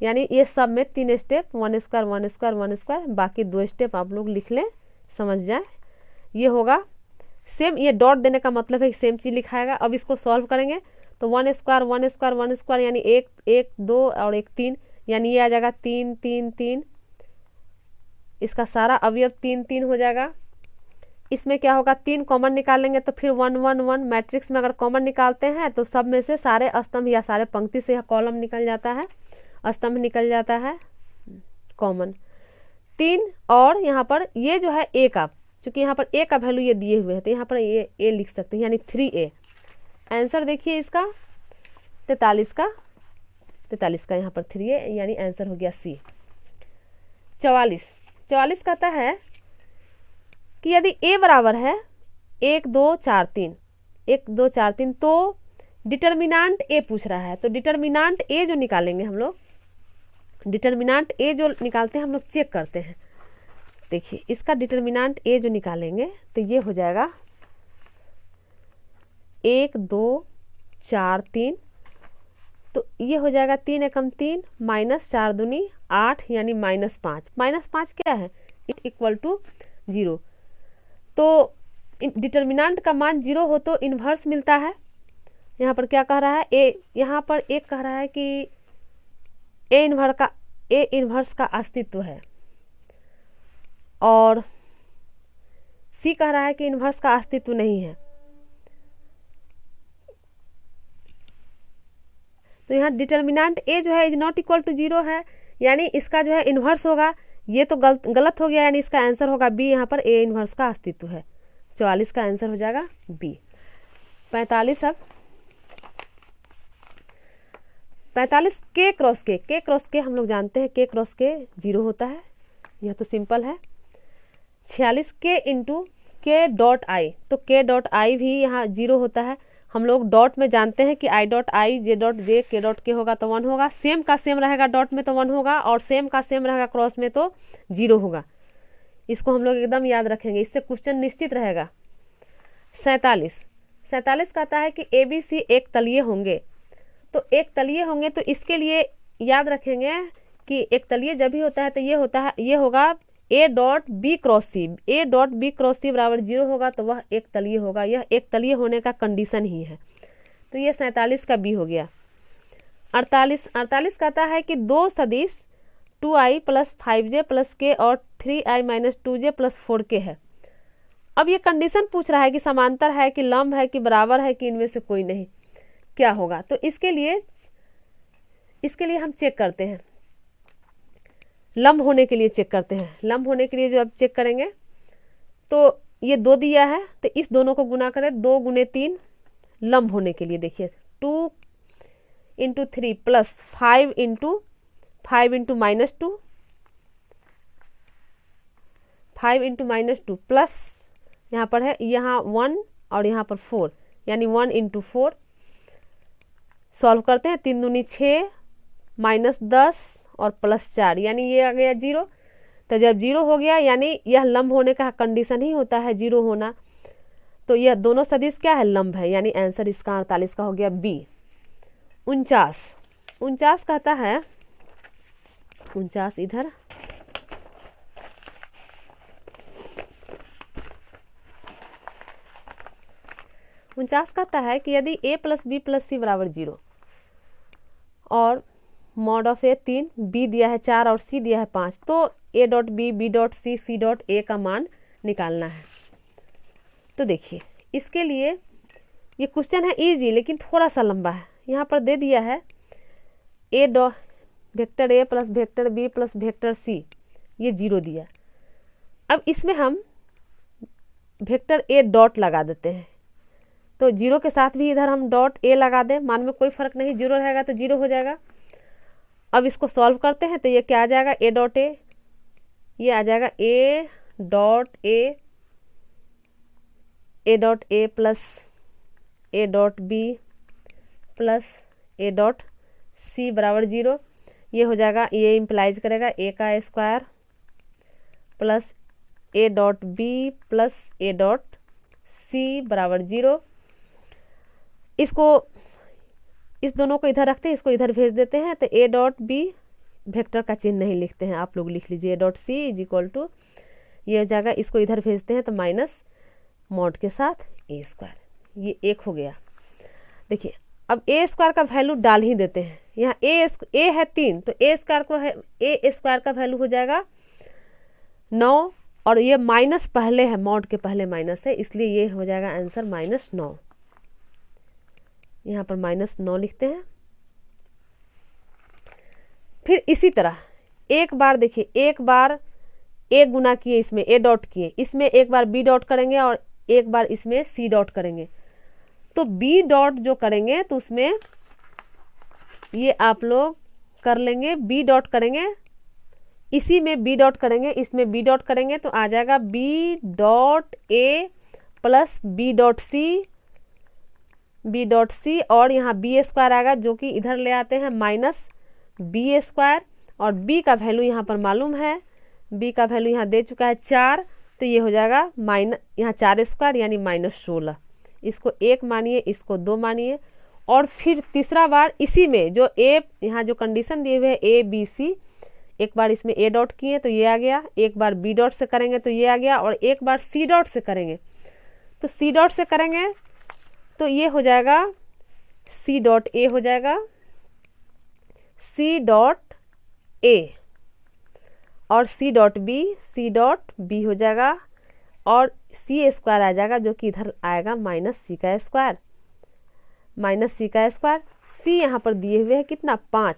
यानी ये सब में 3 स्टेप, 1 स्क्वायर 1 स्क्वायर 1 स्क्वायर, बाकी 2 स्टेप आप लोग लिख लें, समझ जाए। ये होगा सेम, ये डॉट देने का मतलब है कि सेम चीज लिखाएगा। अब इसको सॉल्व करेंगे तो 1 स्क्वायर 1 स्क्वायर 1 स्क्वायर, यानी 1 1 2 और 1 3, यानी ये आ जाएगा 3 3 3, इसका सारा अवयव 3 3 हो जाएगा। इसमें क्या होगा, 3 कॉमन निकालेंगे तो फिर 1 1 1, मैट्रिक्स में अगर कॉमन निकालते हैं तो सब में से सारे स्तंभ या सारे पंक्ति से कॉलम निकल जाता है, स्तंभ निकल जाता है कॉमन 3। और यहाँ पर ये जो है ए का, चूंकि यहाँ पर ए का वैल्यू ये दिए हुए हैं तो यहाँ पर ये ए लिख सकते हैं, यानी 3a। आंसर देखिए इसका 43 का यहाँ पर 3a, यानी आंसर हो गया सी। 44 कहता है कि यदि a बराबर है 1 2 4 3 1 2 4 3 तो डिटर्मिनांट a पूछ रहा है। तो डिटर्मिनांट a जो निकालेंगे हम लोग, डिटर्मिनांट a जो निकालते हैं हम लोग चेक करते हैं। देखिए इसका डिटर्मिनांट a जो निकालेंगे तो ये हो जाएगा 1 2 4 3, तो ये हो जाएगा 3 एकम 3 -4 दूनी 8, यानी -5। -5 क्या है, इक्वल टू 0। तो डिटर्मिनांट का मान 0 हो तो इन्वर्स मिलता है। यहाँ पर क्या कह रहा है, यहाँ पर एक कह रहा है कि ए इन्वर्स का अस्तित्व है, और सी कह रहा है कि इन्वर्स का अस्तित्व नहीं है। तो यहाँ डिटर्मिनांट ए जो है इज नॉट इक्वल टू 0 है, यानी इसका जो है इन्वर्स होगा, ये तो गलत हो गया, यानी इसका आंसर होगा बी। यहाँ पर ए इन्वर्स का अस्तित्व है। 44 का आंसर हो जाएगा बी। 45 अब 45 के क्रॉस के हम लोग जानते हैं के क्रॉस के 0 होता है, यह तो सिंपल है। 46 के इंटू के डॉट आई, तो के डॉट आई भी यहाँ 0 होता है। हम लोग डॉट में जानते हैं कि I dot I J dot J के डॉट के होगा तो 1 होगा, सेम का सेम रहेगा डॉट में तो 1 होगा, और सेम का सेम रहेगा क्रॉस में तो 0 होगा। इसको हम लोग एकदम याद रखेंगे, इससे क्वेश्चन निश्चित रहेगा। 47 कहता है कि ए बी सी एक तलीय होंगे, तो एक तलीय होंगे तो इसके लिए याद रखेंगे कि एक तलीय जब भी होता है तो ये होगा a dot b cross c, a dot b cross c बराबर 0 होगा तो वह एक तलीय होगा, यह एक तलीय होने का कंडीशन ही है। तो ये 47 का बी हो गया। 48 कहता है कि दो सदिश 2i प्लस 5j प्लस के और 3i minus 2j plus 4k है। अब ये कंडीशन पूछ रहा है कि समांतर है कि लंब है कि बराबर है कि इनमें से कोई नहीं, क्या होगा। तो इसके लिए हम चेक करते हैं, लंब होने के लिए चेक करते हैं। लंब होने के लिए जो अब चेक करेंगे तो ये 2 दिया है तो इस दोनों को गुना करें, 2 गुने 3 लंब होने के लिए देखिए 2 into 3 plus 5 into minus 2, 5 into minus 2 plus यहाँ पर है यहाँ 1 और यहाँ पर 4 यानी 1 इंटू 4। सॉल्व करते हैं, 3 दूनी 6 माइनस 10 और प्लस 4 यानी ये आ गया 0। तो जब 0 हो गया यानी यह लंब होने का कंडीशन ही होता है 0 होना, तो यह दोनों सदिश क्या है, लंब है, यानी आंसर इसका 48 का हो गया बी। 49 कहता है, 49 इधर, कहता है कि यदि a प्लस बी प्लस सी बराबर 0 और मॉड ऑफ ए 3, बी दिया है 4 और सी दिया है 5, तो a dot b, b dot c, c dot a का मान निकालना है। तो देखिए इसके लिए ये क्वेश्चन है इजी लेकिन थोड़ा सा लंबा है। यहाँ पर दे दिया है a dot vector a plus vector b plus vector c, ये 0 दिया। अब इसमें हम वेक्टर a डॉट लगा देते हैं, तो 0 के साथ भी इधर हम डॉट a लगा दें, मान में कोई फर्क नहीं, 0 रहेगा तो 0 हो जाएगा। अब इसको सॉल्व करते हैं तो ये क्या आ जाएगा, a डॉट a, ये आ जाएगा a dot a plus a dot b plus a dot c बराबर 0। ये हो जाएगा, ये इम्प्लाइज करेगा a का square plus a dot b plus a dot c बराबर 0। इसको इस दोनों को इधर रखते हैं, इसको इधर भेज देते हैं, तो a डॉट बी वेक्टर का चिन्ह नहीं लिखते हैं, आप लोग लिख लीजिए a dot c is equal to, ये हो जाएगा, इसको इधर भेजते हैं तो माइनस मॉड के साथ a स्क्वायर, ये 1 हो गया। देखिए अब a स्क्वायर का वैल्यू डाल ही देते हैं, यहाँ a है 3 तो a स्क्वायर का वैल्यू हो जाएगा 9, और ये माइनस पहले है, मॉड के पहले माइनस है, इसलिए ये हो जाएगा आंसर -9। यहाँ पर -9 लिखते हैं। फिर इसी तरह एक बार देखिए, एक बार a गुना किए इसमें a डॉट किए, इसमें एक बार b डॉट करेंगे और एक बार इसमें c डॉट करेंगे। तो b डॉट जो करेंगे तो उसमें ये आप लोग कर लेंगे, b डॉट करेंगे, इसी में b डॉट करेंगे, इसमें b डॉट करेंगे तो आ जाएगा b dot a plus b dot c और यहाँ b स्क्वायर आएगा जो कि इधर ले आते हैं माइनस b स्क्वायर, और b का वैल्यू यहाँ पर मालूम है, b का वैल्यू यहाँ दे चुका है 4, तो ये हो जाएगा यहाँ 4 स्क्वायर यानी -16। इसको 1 मानिए, इसको 2 मानिए, और फिर तीसरा बार इसी में जो a यहाँ जो कंडीशन दिए हुए है a b c, एक बार इसमें a डॉट किए तो ये आ गया, एक बार b डॉट से करेंगे तो ये आ गया, और एक बार c डॉट से करेंगे तो c डॉट से करेंगे तो ये हो जाएगा c डॉट a हो जाएगा, c डॉट a और c डॉट b हो जाएगा, और c स्क्वायर आ जाएगा जो कि इधर आएगा -c का स्क्वायर, c यहाँ पर दिए हुए है कितना 5,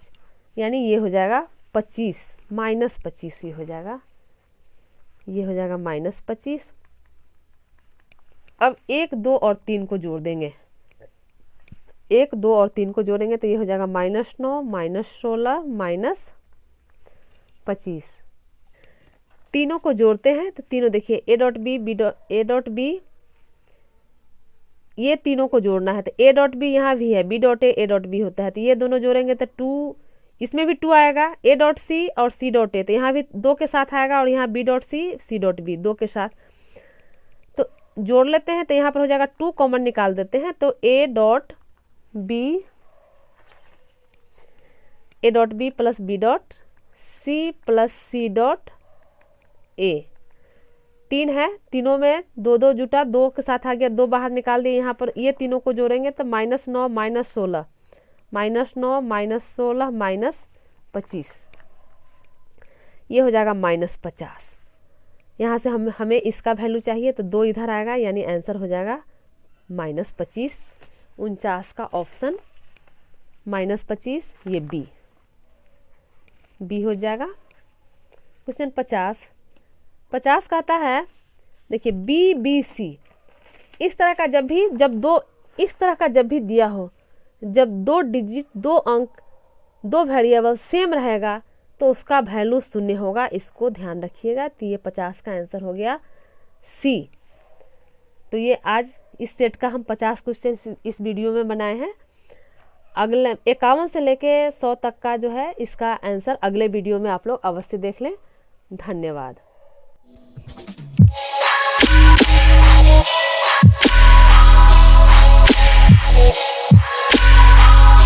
यानी ये हो जाएगा 25, -25 ये हो जाएगा, -25। अब 1, 2 और 3 को जोड़ देंगे, 1, 2 और 3 को जोड़ेंगे तो ये हो जाएगा -9 -16 -25। तीनों को जोड़ते हैं तो तीनों देखिए A डॉट बी ये तीनों को जोड़ना है तो A डॉट बी यहाँ भी है, B dot A dot b होता है तो ये दोनों जोड़ेंगे तो 2, इसमें भी 2 आएगा, A डॉट सी और C डॉट A तो यहाँ भी 2 के साथ आएगा और यहाँ B dot C dot B 2 के साथ, तो जोड़ लेते हैं तो यहाँ पर हो जाएगा 2 कॉमन निकाल देते हैं तो A dot b plus B dot C plus C dot A 3 है, तीनों में 2 2 जुटा, 2 के साथ आ गया, 2 बाहर निकाल दिए, यहाँ पर ये तीनों को जोड़ेंगे तो -9 -16 -25 ये हो जाएगा -50। यहाँ से हमें इसका वैल्यू चाहिए तो 2 इधर आएगा यानी आंसर हो जाएगा -25। 49 का ऑप्शन -25 ये बी हो जाएगा। क्वेश्चन 50 कहता है देखिए BBC इस तरह का जब भी दिया हो, जब 2 डिजिट 2 अंक 2 वेरिएबल सेम रहेगा तो उसका वैल्यू 0 होगा, इसको ध्यान रखिएगा। तो ये 50 का आंसर हो गया C। तो ये आज इस सेट का हम 50 क्वेश्चन इस वीडियो में बनाए हैं। अगले 51 से लेके 100 तक का जो है इसका आंसर अगले वीडियो में आप लोग अवश्य देख लें। धन्यवाद।